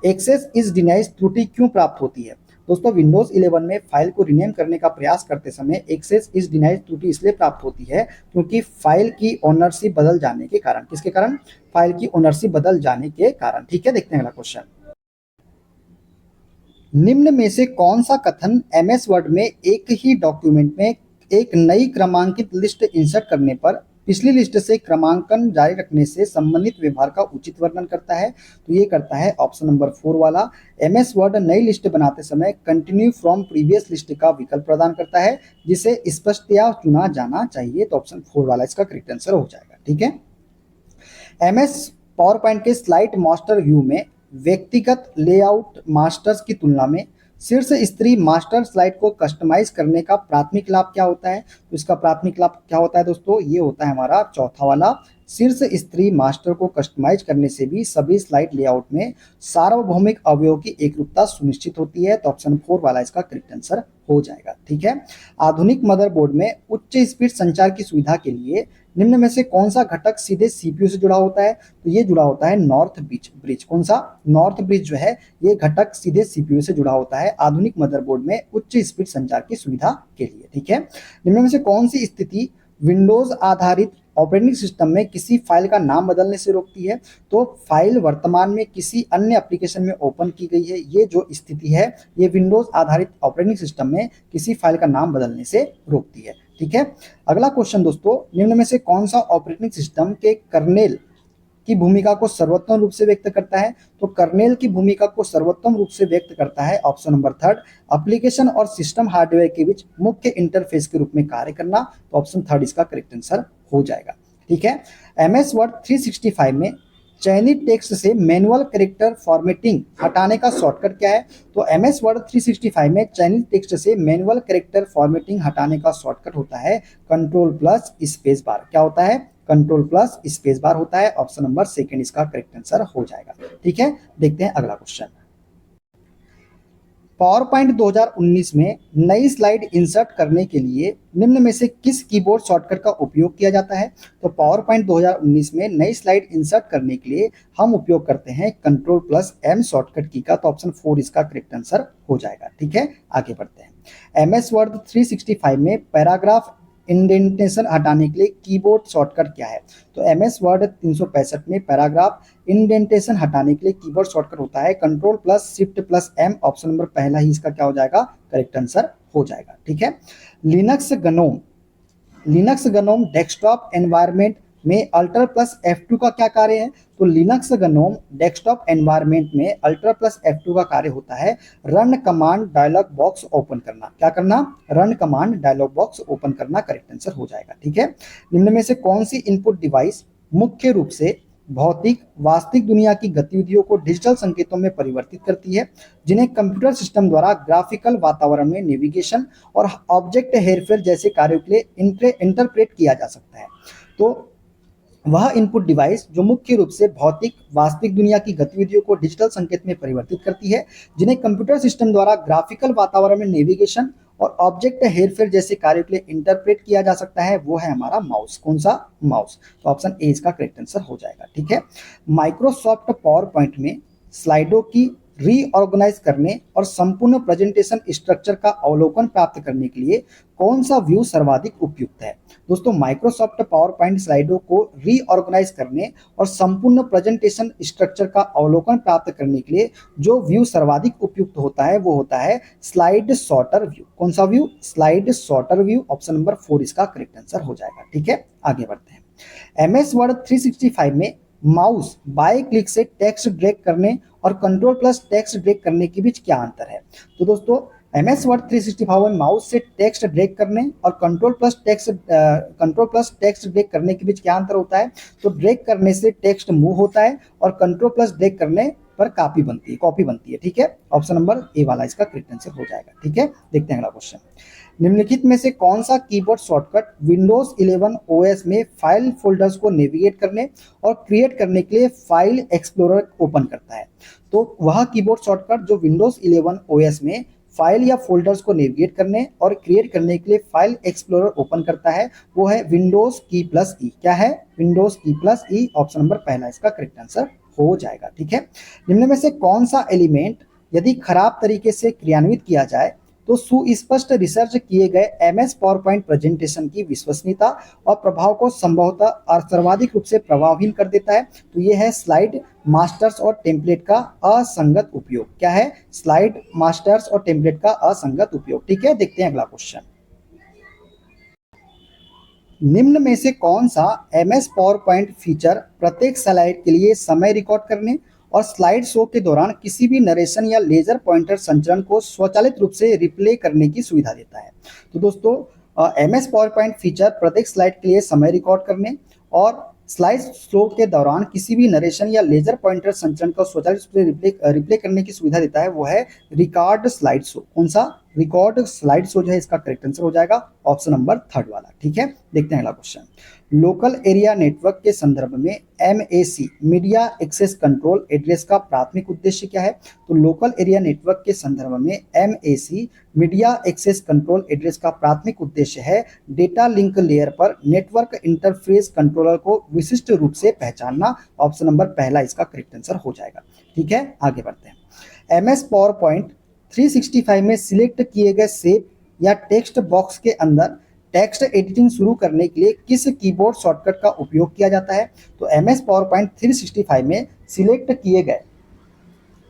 एक्सेस इज डिनाइड त्रुटि क्यों प्राप्त होती है? दोस्तों विंडोज 11 में फाइल को रीनेम करने का प्रयास करते समय एक्सेस इज डिनाइड त्रुटि इसलिए प्राप्त होती है क्योंकि फाइल की ओनरशिप बदल जाने के कारण। किसके कारण? फाइल की ओनरशिप बदल जाने के कारण। ठीक है, देखते हैं अगला क्वेश्चन। निम्न में से कौन सा कथन एमएस वर्ड में एक ही डॉक्यूमेंट में एक नई क्रमांकित लिस्ट इंसर्ट करने पर पिछली लिस्ट से क्रमांकन जारी रखने से संबंधित व्यवहार का उचित वर्णन करता है? तो ये करता है ऑप्शन नंबर 4 वाला, एमएस वर्ड नई लिस्ट बनाते समय कंटिन्यू फ्रॉम प्रीवियस लिस्ट का विकल्प प्रदान करता है जिसे स्पष्टतया चुना जाना चाहिए। तो ऑप्शन 4 वाला इसका करेक्ट आंसर हो जाएगा। ठीक है, एमएस पावर पॉइंट के स्लाइड मास्टर व्यू में व्यक्तिगत लेआउट मास्टर्स की तुलना में शीर्ष स्त्री मास्टर स्लाइड को कस्टमाइज करने का प्राथमिक लाभ क्या होता है? तो इसका प्राथमिक लाभ क्या होता है दोस्तों? ये होता है हमारा चौथा वाला, शीर्ष स्त्री मास्टर को कस्टमाइज करने से भी सभी स्लाइड लेआउट में सार्वभौमिक अवयवों की एकरूपता सुनिश्चित होती है। तो ऑप्शन 4 वाला इसका करेक्ट आंसर हो जाएगा। ठीक है, आधुनिक मदरबोर्ड में उच्च स्पीड संचार की सुविधा के लिए निम्न में से कौन सा घटक सीधे सीपीयू से जुड़ा होता है? तो ये जुड़ा होता है नॉर्थ ब्रिज। कौन सा? नॉर्थ ब्रिज जो है ये घटक सीधे सीपीयू से जुड़ा होता है आधुनिक मदरबोर्ड में उच्च स्पीड संचार की सुविधा के लिए। ठीक है, निम्न में से कौन सी स्थिति विंडोज आधारित ऑपरेटिंग सिस्टम में किसी फाइल का नाम बदलने से रोकती है? तो फाइल वर्तमान में किसी अन्य एप्लीकेशन में ओपन की गई है, ये जो स्थिति है ये विंडोज आधारित ऑपरेटिंग सिस्टम में किसी फाइल का नाम बदलने से रोकती है। ठीक है, अगला क्वेश्चन दोस्तों, निम्न में से कौन सा ऑपरेटिंग सिस्टम के कर्नेल की भूमिका को सर्वोत्तम रूप से व्यक्त करता है? तो कर्नेल की भूमिका को सर्वोत्तम रूप से व्यक्त करता है ऑप्शन नंबर थर्ड, एप्लीकेशन और सिस्टम हार्डवेयर के बीच मुख्य इंटरफेस के रूप में कार्य करना। तो ऑप्शन थर्ड इसका करेक्ट आंसर हो जाएगा। ठीक है, एमएस वर्ड 365 में चयनित टेक्स्ट से मैनुअल कैरेक्टर फॉर्मेटिंग हटाने का शॉर्टकट क्या है? तो एमएस वर्ड 365 में चयनित टेक्स्ट से मैनुअल कैरेक्टर फॉर्मेटिंग हटाने का शॉर्टकट होता है कंट्रोल प्लस स्पेस बार। क्या होता है? कंट्रोल प्लस स्पेस बार होता है। ऑप्शन नंबर सेकंड इसका करेक्ट आंसर हो जाएगा। ठीक है, देखते हैं अगला क्वेश्चन। पावर पॉइंट 2019 में नई स्लाइड इंसर्ट करने के लिए निम्न में से किस कीबोर्ड शॉर्टकट का उपयोग किया जाता है? तो पावर पॉइंट 2019 में नई स्लाइड इंसर्ट करने के लिए हम उपयोग करते हैं कंट्रोल प्लस एम शॉर्टकट की का। तो ऑप्शन 4 इसका करेक्ट आंसर हो जाएगा। ठीक है, आगे बढ़ते हैं। एमएस वर्ड 365 में पैराग्राफ इंडेंटेशन हटाने के लिए कीबोर्ड शॉर्टकट क्या है? तो एमएस वर्ड 365 में पैराग्राफ इंडेंटेशन हटाने के लिए कीबोर्ड शॉर्टकट होता है control plus shift plus M. Option number पहला ही इसका क्या हो जाएगा? करेक्ट आंसर हो जाएगा। ठीक है, लिनक्स गनोम डेस्कटॉप एनवायरनमेंट में अल्टर प्लस F2 का क्या कार्य है? तो लिनक्स गनोम डेस्कटॉप एनवायरनमेंट में अल्टर प्लस F2 का कार्य होता है run command dialog box open करना। क्या करना? Run command dialog box open करना। करेक्ट आंसर हो जाएगा। ठीक है, निम्न में से कौन सी इनपुट डिवाइस मुख्य रूप से भौतिक वास्तविक दुनिया की गतिविधियों को डिजिटल संकेतों में परिवर्तित करती है, जिन्हें कंप्यूटर सिस्टम द्वारा ग्राफिकल वातावरण में नेविगेशन और ऑब्जेक्ट हेरफेर जैसे कार्यों के लिए इंटरप्रेट किया जा सकता है? तो वह इनपुट डिवाइस जो मुख्य रूप से भौतिक वास्तविक दुनिया की गतिविधियों को डिजिटल संकेत में परिवर्तित करती है, जिन्हें कंप्यूटर सिस्टम द्वारा ग्राफिकल वातावरण में नेविगेशन और ऑब्जेक्ट हेरफेर जैसे कार्यों के लिए इंटरप्रेट किया जा सकता है, वो है हमारा माउस। कौन सा? माउस। तो ऑप्शन ए इसका करेक्ट आंसर हो जाएगा। ठीक है, माइक्रोसॉफ्ट पावर पॉइंट में स्लाइडों की रीऑर्गेनाइज करने और संपूर्ण प्रेजेंटेशन स्ट्रक्चर का अवलोकन प्राप्त करने के लिए कौन सा व्यू सर्वाधिक उपयुक्त है? दोस्तों, माइक्रोसॉफ्ट पावर पॉइंट स्लाइडों को रीऑर्गेनाइज करने और संपूर्ण प्रेजेंटेशन स्ट्रक्चर का अवलोकन प्राप्त करने के लिए जो व्यू सर्वाधिक उपयुक्त होता है वो होता है स्लाइड सॉर्टर व्यू। कौन सा view? Slide sorter view. Option number 4 इसका करेक्ट आंसर हो जाएगा। ठीक है, आगे बढ़ते हैं। एमएस वर्ड 365 में माउस बाय क्लिक से टेक्स्ट ड्रैग करने और कंट्रोल प्लस टेक्स्ट ड्रैग करने के बीच क्या अंतर है? तो दोस्तों, एमएस वर्ड 365 में माउस से टेक्स्ट ड्रैग करने और कंट्रोल प्लस टेक्स्ट ड्रैग करने के बीच क्या अंतर होता है? तो ड्रैग करने से टेक्स्ट मूव होता है और कंट्रोल प्लस ड्रैग करने पर कॉपी बनती है। ठीक है, ऑप्शन नंबर ए वाला इसका करेक्ट आंसर हो जाएगा। ठीक है, देखते हैं अगला क्वेश्चन। निम्नलिखित में से कौन सा कीबोर्ड शॉर्टकट विंडोज 11 ओएस में फाइल फोल्डर्स को नेविगेट करने और क्रिएट करने के लिए फाइल एक्सप्लोरर ओपन करता है? तो वह कीबोर्ड शॉर्टकट जो विंडोज 11 ओएस में फाइल या फोल्डर्स को नेविगेट करने और क्रिएट करने के लिए फाइल एक्सप्लोरर ओपन करता है वो है विंडोज की प्लस ई। क्या है? विंडोज की प्लस ई। ऑप्शन नंबर पहला इसका करेक्ट आंसर हो जाएगा। ठीक है, निम्न में से कौन सा एलिमेंट यदि खराब तरीके से क्रियान्वित किया जाए तो सुस्पष्ट रिसर्च किए गए एमएस पावर पॉइंट प्रेजेंटेशन की विश्वसनीयता और प्रभाव को संभवतः और सर्वाधिक रूप से प्रभावहीन कर देता है? तो ये है स्लाइड मास्टर्स और टेम्पलेट का असंगत उपयोग। क्या है? स्लाइड मास्टर्स और टेम्पलेट का असंगत उपयोग। ठीक है, देखते हैं अगला क्वेश्चन। निम्न में से कौन सा एमएस पावर पॉइंट फीचर प्रत्येक स्लाइड के लिए समय रिकॉर्ड करने और स्लाइड शो के दौरान किसी भी नरेशन या लेजर पॉइंटर संचरण को स्वचालित रूप से रिप्ले करने की सुविधा देता है? तो दोस्तों, एमएस पावर पॉइंट फीचर प्रत्येक स्लाइड के लिए समय रिकॉर्ड करने और स्लाइड शो के दौरान किसी भी नरेशन या लेजर पॉइंटर संचरण को स्वचालित रूप से रिप्ले करने की सुविधा देता है, वो है रिकॉर्ड स्लाइड शो। कौन सा? रिकॉर्ड स्लाइड शो जो है इसका करेक्ट आंसर हो जाएगा ऑप्शन नंबर थर्ड वाला। ठीक है, देखते हैं अगला क्वेश्चन। लोकल एरिया नेटवर्क के संदर्भ में MAC media access control address का प्राथमिक उद्देश्य क्या है? तो लोकल एरिया नेटवर्क के संदर्भ में MAC media access control address का प्राथमिक उद्देश्य है डेटा लिंक लेयर पर नेटवर्क इंटरफेस कंट्रोलर को विशिष्ट रूप से पहचानना। ऑप्शन नंबर पहला इसका करेक्ट आंसर हो जाएगा। ठीक है, आगे बढ़ते हैं। MS पावर पॉइंट 365 में सिलेक्ट किए गए शेप या टेक्स्ट बॉक्स के अंदर टेक्स्ट एडिटिंग शुरू करने के लिए किस कीबोर्ड शॉर्टकट का उपयोग किया जाता है? तो MS पावर पॉइंट 365 में सिलेक्ट किए गए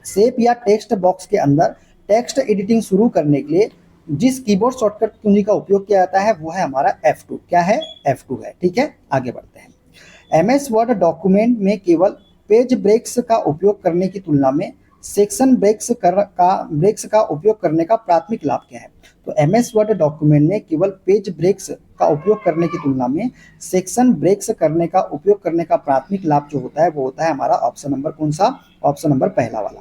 शेप या टेक्स्ट बॉक्स के अंदर टेक्स्ट एडिटिंग शुरू करने के लिए जिस कीबोर्ड शॉर्टकट कुंजी का उपयोग किया जाता है वो है हमारा F2। क्या है? F2 है। ठीक है, आगे बढ़ते हैं। एमएस वर्ड डॉक्यूमेंट में केवल पेज ब्रेक्स का उपयोग करने की तुलना में सेक्शन ब्रेक्स का उपयोग करने का प्राथमिक लाभ क्या है? तो एमएस वर्ड डॉक्यूमेंट में केवल पेज ब्रेक्स का उपयोग करने की तुलना में सेक्शन ब्रेक्स करने का उपयोग करने का प्राथमिक लाभ जो होता है वो होता है हमारा ऑप्शन नंबर कौन सा? ऑप्शन नंबर पहला वाला।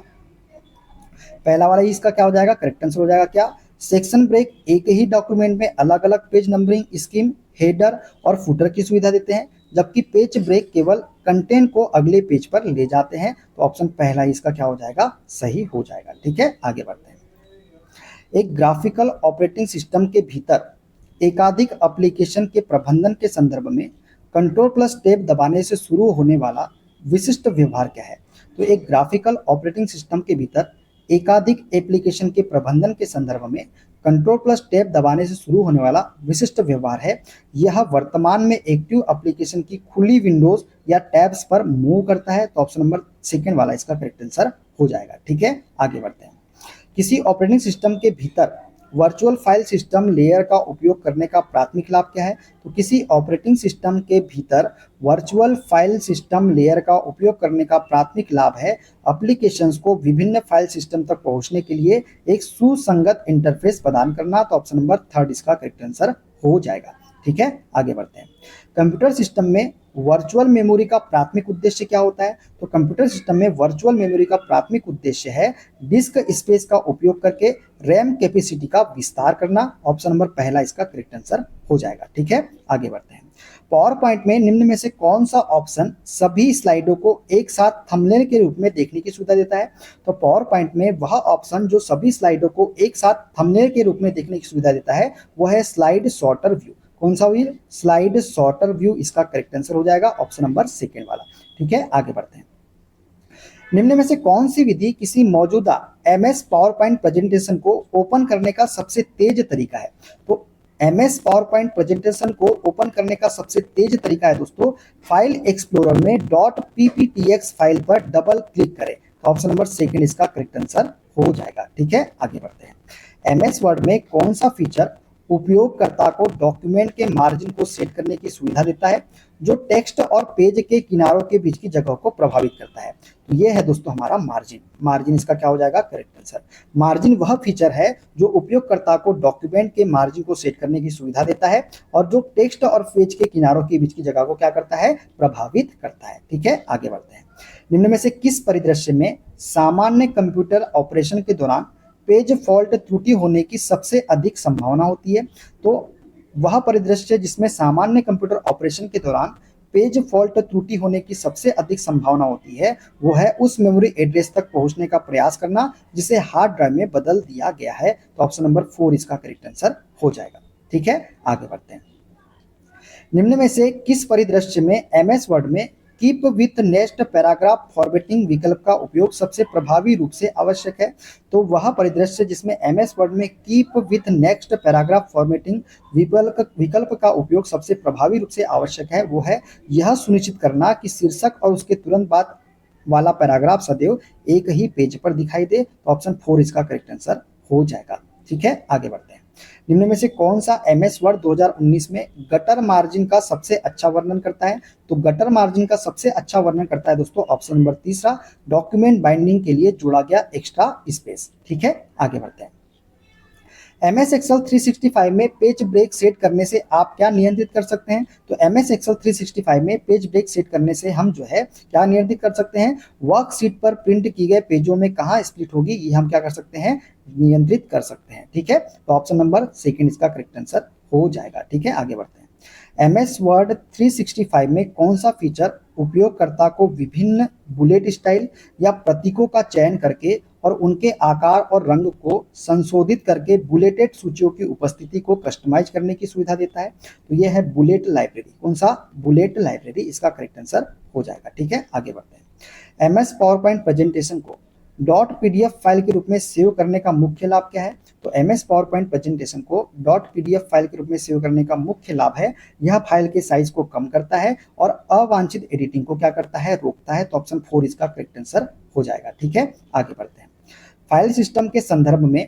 पहला वाला ही इसका क्या हो जाएगा? करेक्ट आंसर हो जाएगा क्या? सेक्शन ब्रेक एक ही डॉक्यूमेंट में अलग अलग पेज नंबरिंग स्कीम, हेडर और फुटर की सुविधा देते हैं, जबकि पेज ब्रेक केवल कंटेंट को अगले पेज पर ले जाते हैं। तो ऑप्शन पहला ही इसका क्या हो जाएगा? सही हो जाएगा। ठीक है, आगे बढ़ते हैं। एक ग्राफिकल ऑपरेटिंग सिस्टम के भीतर एकाधिक एप्लीकेशन के प्रबंधन के संदर्भ में कंट्रोल प्लस टैब दबाने से शुरू होने वाला विशिष्ट व्यवहार क्या है? तो एक ग्राफिकल ऑपरेटिंग सिस्टम के भीतर एकाधिक एप्लीकेशन के प्रबंधन के संदर्भ में कंट्रोल प्लस टैब दबाने से शुरू होने वाला विशिष्ट व्यवहार है। यह वर्तमान में एक्टिव एप्लीकेशन की खुली विंडोज या टैब्स पर मूव करता है। तो ऑप्शन नंबर सेकंड वाला इसका करेक्ट आंसर हो जाएगा। ठीक है, आगे बढ़ते हैं। किसी ऑपरेटिंग सिस्टम के भीतर वर्चुअल फाइल सिस्टम लेयर का उपयोग करने का प्राथमिक लाभ क्या है? तो किसी ऑपरेटिंग सिस्टम के भीतर वर्चुअल फाइल सिस्टम लेयर का उपयोग करने का प्राथमिक लाभ है एप्लीकेशंस को विभिन्न फाइल सिस्टम तक पहुंचने के लिए एक सुसंगत इंटरफेस प्रदान करना। तो ऑप्शन नंबर थर्ड इसका करेक्ट आंसर हो जाएगा। ठीक है, आगे बढ़ते हैं। कंप्यूटर सिस्टम में वर्चुअल मेमोरी का प्राथमिक उद्देश्य क्या होता है? तो कंप्यूटर सिस्टम में वर्चुअल मेमोरी का प्राथमिक उद्देश्य है डिस्क स्पेस का उपयोग करके रैम कैपेसिटी का विस्तार करना। ऑप्शन नंबर पहला इसका करेक्ट आंसर हो जाएगा। ठीक है, आगे बढ़ते हैं। पावर पॉइंट में निम्न में से कौन सा ऑप्शन सभी स्लाइडों को एक साथ थंबनेल के रूप में देखने की सुविधा देता है? तो पावर पॉइंट में वह ऑप्शन जो सभी स्लाइडों को एक साथ थंबनेल के रूप में देखने की सुविधा देता है वो है स्लाइड शॉर्टर व्यू। कौन सा व्यू? स्लाइड शॉर्टर व्यू इसका करेक्ट आंसर हो जाएगा, ऑप्शन नंबर सेकंड वाला। ठीक है, आगे बढ़ते हैं। निम्न में से कौन सी विधि किसी मौजूदा एमएस पावर पॉइंट प्रेजेंटेशन को ओपन करने का सबसे तेज तरीका है? तो एमएस पावर पॉइंट प्रेजेंटेशन को ओपन करने का सबसे तेज तरीका है दोस्तों, फाइल एक्सप्लोरर में .pptx फाइल पर डबल क्लिक करें। तो ऑप्शन नंबर सेकंड इसका करेक्ट आंसर हो जाएगा। ठीक है, आगे बढ़ते हैं। एमएस वर्ड में कौन सा फीचर उपयोगकर्ता को डॉक्यूमेंट के मार्जिन को सेट करने की सुविधा देता है जो टेक्स्ट और पेज के किनारों के बीच की जगह को प्रभावित करता है? तो ये है दोस्तों हमारा मार्जिन। मार्जिन इसका क्या हो जाएगा? Correct answer. मार्जिन वह फीचर है जो उपयोगकर्ता को डॉक्यूमेंट के मार्जिन को सेट करने की सुविधा देता है और जो टेक्स्ट और पेज के किनारों के बीच की जगह को क्या करता है? प्रभावित करता है। ठीक है, आगे बढ़ते हैं। निम्न में से किस परिदृश्य में सामान्य कंप्यूटर ऑपरेशन के दौरान पेज फॉल्ट त्रुटि होने की सबसे अधिक संभावना होती है? तो वह परिदृश्य जिसमें सामान्य कंप्यूटर ऑपरेशन के दौरान पेज फॉल्ट त्रुटि होने की सबसे अधिक संभावना होती है वो है उस मेमोरी एड्रेस तक पहुंचने का प्रयास करना जिसे हार्ड ड्राइव में बदल दिया गया है। तो ऑप्शन नंबर 4 इसका करेक्ट आंसर हो जाएगा। ठीक है, आगे बढ़ते हैं। निम्न में से किस परिदृश्य में एमएस वर्ड में keep with next paragraph formatting विकल्प का उपयोग सबसे प्रभावी रूप से आवश्यक है? तो वह परिदृश्य जिसमें एमएस वर्ड में keep with next paragraph formatting विकल्प का उपयोग सबसे प्रभावी रूप से आवश्यक है वो है यह सुनिश्चित करना कि शीर्षक और उसके तुरंत बाद वाला पैराग्राफ सदैव एक ही पेज पर दिखाई दे। तो ऑप्शन 4 इसका करेक्ट आंसर हो जाएगा। ठीक है, आगे बढ़ते हैं। निम्न में से कौन सा एमएस वर्ड 2019 में गटर मार्जिन का सबसे अच्छा वर्णन करता है? तो गटर मार्जिन का सबसे अच्छा वर्णन करता है दोस्तों ऑप्शन नंबर तीसरा, डॉक्यूमेंट बाइंडिंग के लिए जोड़ा गया एक्स्ट्रा स्पेस। ठीक है, आगे बढ़ते हैं। एमएस एक्सेल 365 में पेज ब्रेक सेट करने से आप क्या नियंत्रित कर सकते हैं? तो एमएस एक्सेल 365 में पेज ब्रेक सेट करने से हम जो है क्या नियंत्रित कर सकते हैं? वर्कशीट पर प्रिंट की गए पेजों में कहाँ स्प्लिट होगी ये हम क्या कर सकते हैं? नियंत्रित कर सकते हैं। ठीक है, तो ऑप्शन नंबर सेकंड इसका करेक्ट आंसर हो जाएगा। ठीक है, आगे बढ़ते हैं। एमएस वर्ड 365 में कौन सा फीचर उपयोगकर्ता को विभिन्न बुलेट स्टाइल या प्रतीकों का चयन करके और उनके आकार और रंग को संशोधित करके बुलेटेड सूचियों की उपस्थिति को कस्टमाइज करने की सुविधा देता है? तो यह है बुलेट लाइब्रेरी। कौन सा? बुलेट लाइब्रेरी इसका करेक्ट आंसर हो जाएगा। ठीक है, आगे बढ़ते हैं। एमएस पावर पॉइंट प्रेजेंटेशन को .pdf फाइल के रूप में सेव करने का मुख्य लाभ क्या है? तो एमएस पावर पॉइंट प्रेजेंटेशन को .pdf फाइल के रूप में सेव करने का मुख्य लाभ है यह फाइल के साइज को कम करता है और अवांछित एडिटिंग को क्या करता है? रोकता है। तो ऑप्शन 4 इसका करेक्ट आंसर हो जाएगा। ठीक है, आगे बढ़ते हैं। फाइल सिस्टम के संदर्भ में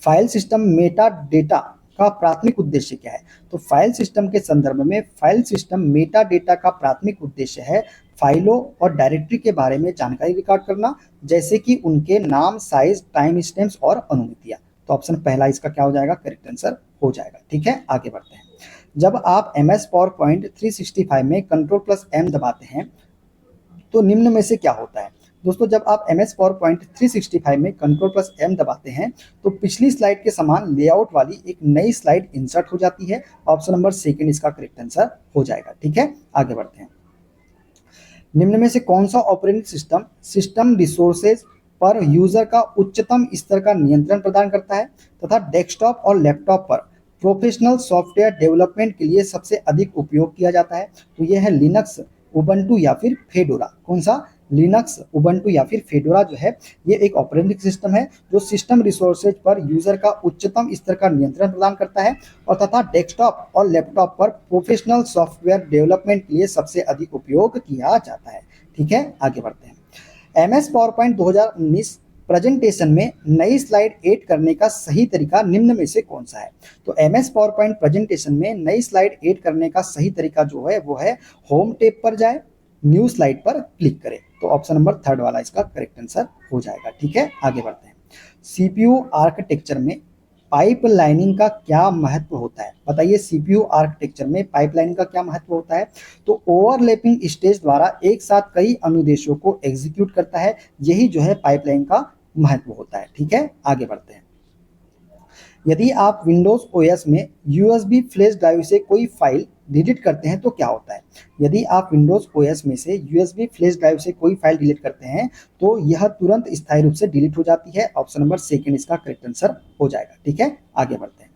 फाइल सिस्टम मेटा डेटा का प्राथमिक उद्देश्य क्या है? तो फाइल सिस्टम के संदर्भ में फाइल सिस्टम मेटा डेटा का प्राथमिक उद्देश्य है फाइलों और डायरेक्टरी के बारे में जानकारी रिकॉर्ड करना, जैसे कि उनके नाम, साइज, टाइम स्टैम्प्स और अनुमतियां। तो ऑप्शन पहला इसका क्या हो जाएगा? करेक्ट आंसर हो जाएगा। ठीक है, आगे बढ़ते हैं। जब आप MS पावर पॉइंट 365 में Ctrl+M दबाते हैं तो निम्न में से क्या होता है? दोस्तों, जब आप MS पावर पॉइंट 365 में Ctrl+M दबाते हैं तो पिछली स्लाइड के समान लेआउट वाली एक नई स्लाइड इंसर्ट हो जाती है। ऑप्शन नंबर सेकंड इसका करेक्ट आंसर हो जाएगा। ठीक है, आगे बढ़ते हैं। निम्न में से कौन सा ऑपरेटिंग सिस्टम सिस्टम रिसोर्सेज पर यूजर का उच्चतम स्तर का नियंत्रण प्रदान करता है तथा डेस्कटॉप और लैपटॉप पर प्रोफेशनल सॉफ्टवेयर डेवलपमेंट के लिए सबसे अधिक उपयोग किया जाता है? तो यह है लिनक्स, उबंटू या फिर फेडोरा। कौन सा? लिनक्स, उबंटू या फिर फेडोरा जो है ये एक ऑपरेटिंग सिस्टम है जो सिस्टम रिसोर्सेज पर यूजर का उच्चतम स्तर का नियंत्रण प्रदान करता है और तथा डेस्कटॉप और लैपटॉप पर प्रोफेशनल सॉफ्टवेयर डेवलपमेंट के लिए सबसे अधिक उपयोग किया जाता है। ठीक है, आगे बढ़ते हैं। MS पावर पॉइंट 2019 प्रेजेंटेशन में नई स्लाइड ऐड करने का सही तरीका निम्न में से कौन सा है? तो MS पावर पॉइंट प्रेजेंटेशन में नई स्लाइड ऐड करने का सही तरीका जो है वो है होम टैब पर जाए, न्यू स्लाइड पर क्लिक करें। तो ऑप्शन नंबर थर्ड वाला इसका करेक्ट आंसर हो जाएगा। ठीक है, आगे बढ़ते हैं। CPU आर्किटेक्चर में पाइपलाइनिंग का क्या महत्व होता है? बताइए, CPU आर्किटेक्चर में पाइपलाइनिंग का क्या महत्व होता है? तो ओवरलैपिंग स्टेज द्वारा एक साथ कई अनुदेशों को एग्जीक्यूट करता है, यही जो है पाइपलाइन का महत्व होता है। ठीक है, आगे बढ़ते हैं। यदि आप विंडोज ओएस में USB फ्लैश ड्राइव से कोई फाइल डिलीट करते हैं तो क्या होता है? यदि आप विंडोज ओएस में से USB फ्लैश ड्राइव से कोई फाइल डिलीट करते हैं तो यह तुरंत स्थायी रूप से डिलीट हो जाती है। ऑप्शन नंबर सेकंड इसका करेक्ट आंसर हो जाएगा। ठीक है, आगे बढ़ते हैं।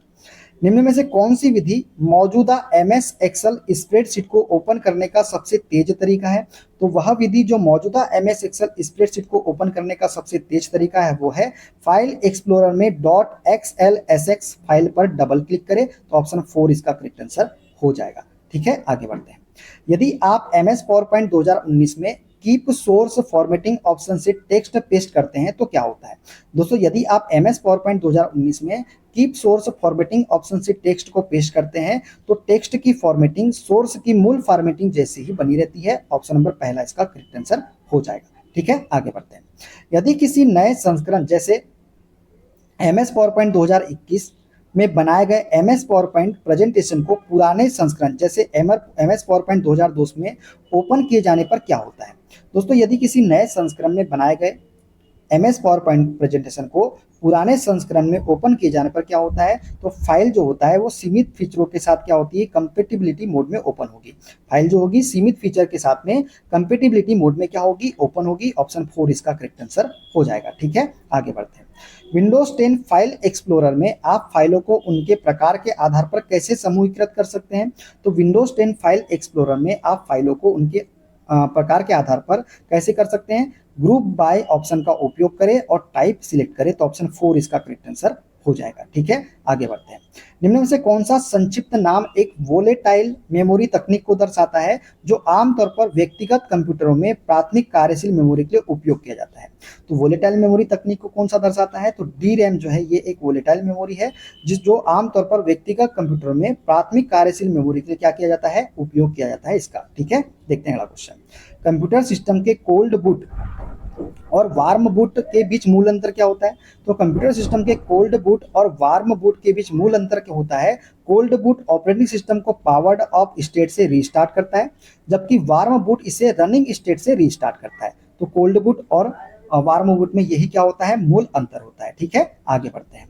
निम्न में से कौन सी विधि मौजूदा MS एक्सेल स्प्रेडशीट को ओपन करने का सबसे तेज तरीका है? तो वह विधि जो मौजूदा MS एक्सेल स्प्रेडशीट को ओपन करने का सबसे तेज तरीका है वो है फाइल एक्सप्लोरर में .xlsx फाइल पर डबल क्लिक करें। तो ऑप्शन 4 इसका करेक्ट आंसर हो जाएगा। ठीक है, आगे बढ़ते हैं। यदि आप MS पावर पॉइंट 2019 में कीप सोर्स फॉर्मेटिंग ऑप्शन से टेक्स्ट पेस्ट करते हैं तो क्या होता है? दोस्तों, यदि आप MS पावर पॉइंट 2019 में कीप सोर्स फॉर्मेटिंग ऑप्शन से टेक्स्ट को पेस्ट करते हैं तो टेक्स्ट की फॉर्मेटिंग सोर्स की मूल फॉर्मेटिंग जैसी ही बनी रहती है। ऑप्शन नंबर पहला इसका करेक्ट आंसर हो जाएगा। ठीक है, आगे बढ़ते हैं। यदि किसी नए संस्करण जैसे MS पावर पॉइंट 2021 में बनाए गए MS पावर पॉइंट प्रेजेंटेशन को पुराने संस्करण जैसे MS पावर पॉइंट 2002 में ओपन किए जाने पर क्या होता है? दोस्तों, यदि किसी नए संस्करण में बनाए गए MS पावर पॉइंट प्रेजेंटेशन को पुराने संस्करण में ओपन किए जाने पर क्या होता है? तो फाइल जो होता है वो सीमित फीचरों के साथ क्या होती है? कंपेटिबिलिटी मोड में ओपन होगी। फाइल जो होगी सीमित फीचर के साथ में कंपेटिबिलिटी मोड में क्या होगी? ओपन होगी। ऑप्शन 4 इसका करेक्ट आंसर हो जाएगा। ठीक है, आगे बढ़ते हैं। विंडोज 10 फाइल एक्सप्लोरर में आप फाइलों को उनके प्रकार के आधार पर कैसे समूहीकृत कर सकते हैं? तो विंडोज 10 फाइल एक्सप्लोरर में आप फाइलों को उनके प्रकार के आधार पर कैसे कर सकते हैं? ग्रुप बाय ऑप्शन का उपयोग करें और टाइप सिलेक्ट करें। तो ऑप्शन 4 इसका करेक्ट आंसर हो जाएगा। ठीक है, आगे बढ़ते हैं। निम्न में से कौन सा संक्षिप्त नाम एक वोलेटाइल मेमोरी तकनीक को दर्शाता है जो आमतौर पर व्यक्तिगत कंप्यूटरों में प्राथमिक कार्यशील मेमोरी के लिए उपयोग किया जाता है? तो वोलेटाइल मेमोरी तकनीक को कौन सा दर्शाता है? तो DRAM जो है ये एक वोलेटाइल मेमोरी है जो आमतौर पर व्यक्तिगत कंप्यूटरों में प्राथमिक कार्यशील मेमोरी के लिए क्या किया जाता है? उपयोग किया जाता है इसका। ठीक है, देखते हैं अगला क्वेश्चन। कंप्यूटर सिस्टम के कोल्ड बूट और वार्म बूट के बीच मूल अंतर क्या होता है? तो कंप्यूटर सिस्टम के कोल्ड बूट और वार्म बूट के बीच मूल अंतर क्या होता है? कोल्ड बूट ऑपरेटिंग सिस्टम को पावर्ड ऑफ स्टेट से रीस्टार्ट करता है, जबकि वार्म बूट इसे रनिंग स्टेट से रीस्टार्ट करता है। तो कोल्ड बूट और वार्म बूट में यही क्या होता है? मूल अंतर होता है। ठीक है, आगे बढ़ते हैं।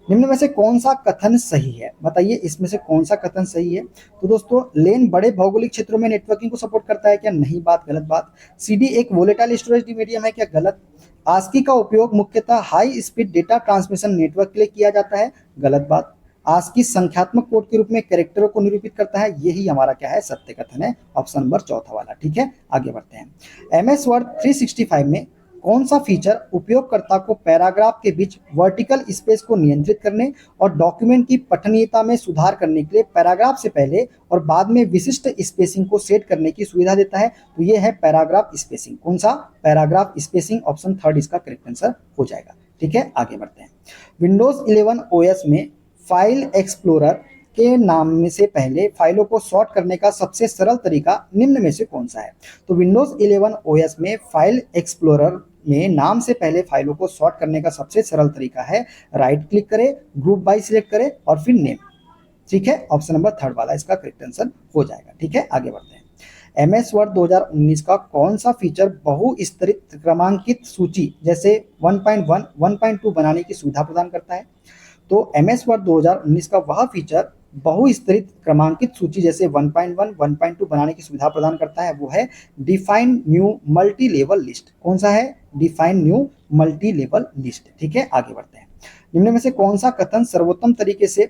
निम्न में से कौन सा कथन सही है? बताइए, इसमें से कौन सा कथन सही है? तो दोस्तों, लेन बड़े भौगोलिक क्षेत्रों में नेटवर्किंग को सपोर्ट करता है क्या? नहीं, बात गलत बात। CD एक वोलेटाइल स्टोरेज मीडियम है क्या? गलत। ASCII का उपयोग मुख्यतः high speed data transmission network के लिए किया जाता है। गलत बात। ASCII संख्यात्मक कोड के रूप में कैरेक्टरों को निरूपित करता है। यही हमारा क्या है? सत्य कथन है। ऑप्शन नंबर चौथा वाला। ठीक है, आगे बढ़ते हैं। MS वर्ड 365 में कौन सा फीचर उपयोगकर्ता को पैराग्राफ के बीच वर्टिकल स्पेस को नियंत्रित करने और डॉक्यूमेंट की पठनीयता में सुधार करने के लिए पैराग्राफ से पहले और बाद में विशिष्ट स्पेसिंग को सेट करने की सुविधा देता है? तो ये है पैराग्राफ स्पेसिंग। कौन सा? Paragraph spacing. ऑप्शन 3 इसका करेक्ट आंसर हो जाएगा। ठीक है, आगे बढ़ते हैं। विंडोज 11 OS में फाइल एक्सप्लोरर के नाम में से पहले फाइलों को सॉर्ट करने का सबसे सरल तरीका निम्न में से कौन सा है? तो विंडोज 11 ओएस में फाइल एक्सप्लोरर में नाम से पहले फाइलों को सॉर्ट करने का सबसे सरल तरीका है राइट क्लिक करें, ग्रुप बाय सिलेक्ट करें और फिर नेम। ठीक है, ऑप्शन नंबर थर्ड वाला इसका करेक्ट आंसर हो जाएगा। ठीक है, आगे बढ़ते हैं। एमएस वर्ड 2019 का कौन सा फीचर बहुस्तरित क्रमांकित सूची जैसे 1.1, 1.2 बनाने की सुविधा प्रदान करता है? तो एमएस वर्ड 2019 का वह फीचर बहुस्तरित क्रमांकित सूची जैसे 1.1, 1.2 बनाने की सुविधा प्रदान करता है, वो है define new multi level list. कौन सा है? Define new multi level list. ठीक है, आगे बढ़ते हैं। निम्न में से कौन सा कथन सर्वोत्तम तरीके से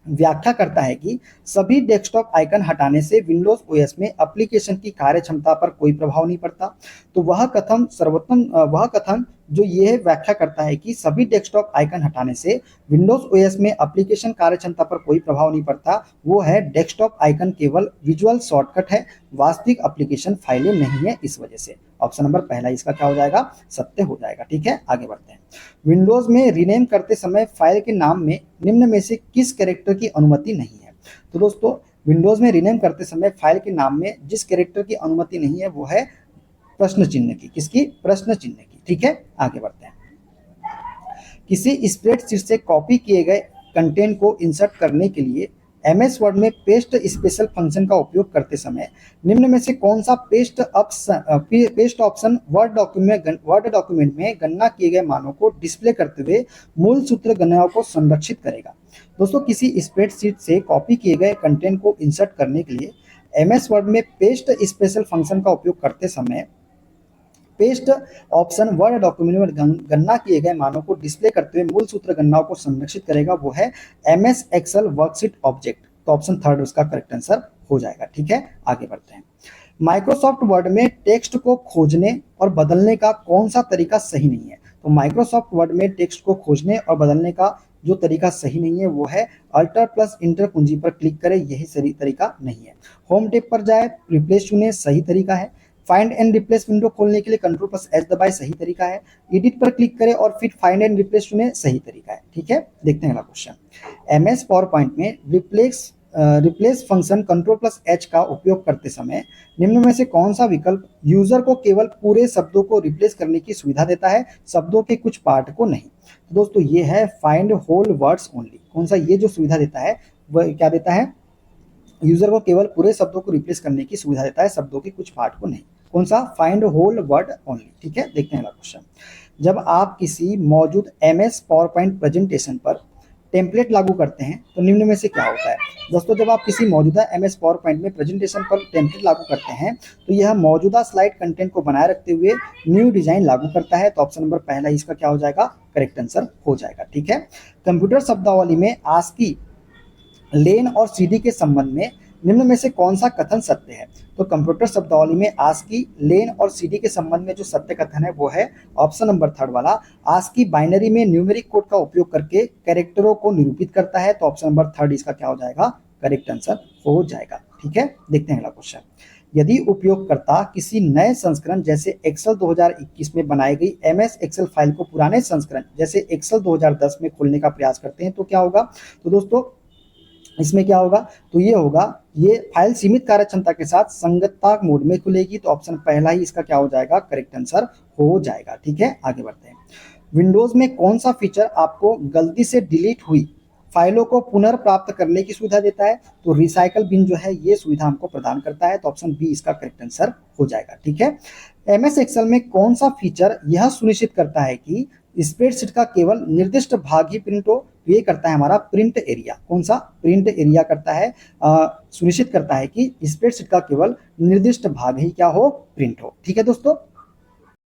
व्याख्या करता है कि सभी डेस्कटॉप आइकन हटाने से विंडोज ओएस में एप्लीकेशन की कार्यक्षमता पर कोई प्रभाव नहीं पड़ता? तो वह कथन जो ये व्याख्या करता है कि सभी डेस्कटॉप आइकन हटाने से विंडोज ओएस में एप्लीकेशन कार्यक्षमता पर कोई प्रभाव नहीं पड़ता, वो है डेस्कटॉप आइकन केवल विजुअल शॉर्टकट है, वास्तविक एप्लीकेशन फाइलें नहीं है इस वजह से। ऑप्शन नंबर पहला इसका क्या हो जाएगा? सत्य हो जाएगा। ठीक है, आगे बढ़ते हैं। विंडोज में रीनेम करते समय फाइल के नाम में निम्न में से किस कैरेक्टर की अनुमति नहीं है? तो दोस्तों, विंडोज में रीनेम करते समय फाइल के नाम में जिस कैरेक्टर की अनुमति नहीं है वो है प्रश्न चिन्ह की। किसकी? प्रश्न चिन्ह की। ठीक है, आगे बढ़ते हैं। किसी स्प्रेडशीट से कॉपी किए गए कंटेंट को इंसर्ट करने के लिए एमएस वर्ड में पेस्ट स्पेशल फंक्शन का उपयोग करते समय निम्न में से कौन सा पेस्ट ऑप्शन वर्ड डॉक्यूमेंट में गणना किए गए मानों को डिस्प्ले करते हुए मूल सूत्र गणनाओं को संरक्षित करेगा? दोस्तों, किसी स्प्रेडशीट से कॉपी किए गए कंटेंट को इंसर्ट करने के लिए एमएस वर्ड में पेस्ट स्पेशल फंक्शन का उपयोग करते समय पेस्ट ऑप्शन वर्ड डॉक्यूमेंट में गणना किए गए मानों को डिस्प्ले करते हुए मूल सूत्र गणनाओं को संरक्षित करेगा, वो है एमएस एक्सेल वर्कशीट ऑब्जेक्ट। तो ऑप्शन थर्ड उसका करेक्ट आंसर हो जाएगा। ठीक है, आगे बढ़ते हैं। माइक्रोसॉफ्ट वर्ड में टेक्स्ट को खोजने और बदलने का कौन सा तरीका सही नहीं है? तो माइक्रोसॉफ्ट वर्ड में टेक्स्ट को खोजने और बदलने का जो तरीका सही नहीं है वो है अल्टर प्लस इंटर कुंजी पर क्लिक करें, यही सही तरीका नहीं है। होम टैब पर जाए, रिप्लेस चुने, सही तरीका है। फाइंड एंड रिप्लेस विंडो खोलने के लिए कंट्रोल प्लस एच दबाए, सही तरीका है। एडिट पर क्लिक करें और फिर फाइंड एंड रिप्लेस चुने, सही तरीका है। ठीक है, देखते हैं अगला क्वेश्चन। एमएस पावर पॉइंट में replace function control plus H का उपयोग करते समय निम्न में से कौन सा विकल्प यूजर को केवल पूरे शब्दों को रिप्लेस करने की सुविधा देता है, शब्दों के कुछ पार्ट को नहीं? तो दोस्तों, ये है फाइंड होल वर्ड्स ओनली। कौन सा ये जो सुविधा देता है वह क्या देता है? यूजर को केवल पूरे शब्दों को रिप्लेस करने की सुविधा देता है, शब्दों के कुछ पार्ट को नहीं। कौन सा? Find whole word only. ठीक है, देखते हैं अगला क्वेश्चन। जब आप किसी मौजूद एमएस पावर पॉइंट प्रेजेंटेशन पर टेम्पलेट लागू करते हैं तो निम्न में से क्या होता है? दोस्तों, जब आप किसी मौजूदा एमएस पावर पॉइंट में प्रेजेंटेशन पर टेम्पलेट लागू करते हैं तो यह मौजूदा स्लाइड कंटेंट को बनाए रखते हुए न्यू डिजाइन लागू करता है। तो ऑप्शन नंबर पहला इसका क्या हो जाएगा? करेक्ट आंसर हो जाएगा। ठीक है, कंप्यूटर शब्दावली में आस्की, लेन और सीडी के संबंध में निम्न में से कौन सा कथन सत्य है? तो कंप्यूटर शब्दावली में आस्की, लेन और सीडी के संबंध में जो सत्य कथन है वो है ऑप्शन नंबर थर्ड वाला, आस्की बाइनरी में न्यूमेरिक कोड का उपयोग करके कैरेक्टरों को निरूपित करता है। तो ऑप्शन नंबर थर्ड इसका क्या हो जाएगा? करेक्ट आंसर हो जाएगा। ठीक है, देखते हैं अगला क्वेश्चन। यदि उपयोगकर्ता किसी नए संस्करण जैसे एक्सेल 2021 में बनाई गई एमएस एक्सेल फाइल को पुराने संस्करण जैसे एक्सेल 2010 में खोलने का प्रयास करते हैं तो क्या होगा? तो दोस्तों, इसमें क्या होगा? तो ये होगा, ये फाइल सीमित कार्यक्षमता के साथ संगतता मोड में खुलेगी। तो ऑप्शन पहला ही इसका क्या हो जाएगा? करेक्ट आंसर हो जाएगा। ठीक है, आगे बढ़ते हैं। विंडोज में कौन सा फीचर आपको गलती से डिलीट हुई फाइलों को पुनर्प्राप्त करने की सुविधा देता है? तो रिसाइकल बिन जो है ये सुविधा हमको प्रदान करता है। तो ऑप्शन बी इसका करेक्ट आंसर हो जाएगा। ठीक है, एमएस एक्सेल में कौन सा फीचर यह सुनिश्चित करता है कि स्प्रेडशीट का केवल निर्दिष्ट भाग ही प्रिंट हो? ये करता है हमारा प्रिंट एरिया। कौन सा? प्रिंट एरिया करता है, सुनिश्चित करता है कि स्प्रेडशीट का केवल निर्दिष्ट भाग ही क्या हो? प्रिंट हो। ठीक है दोस्तों,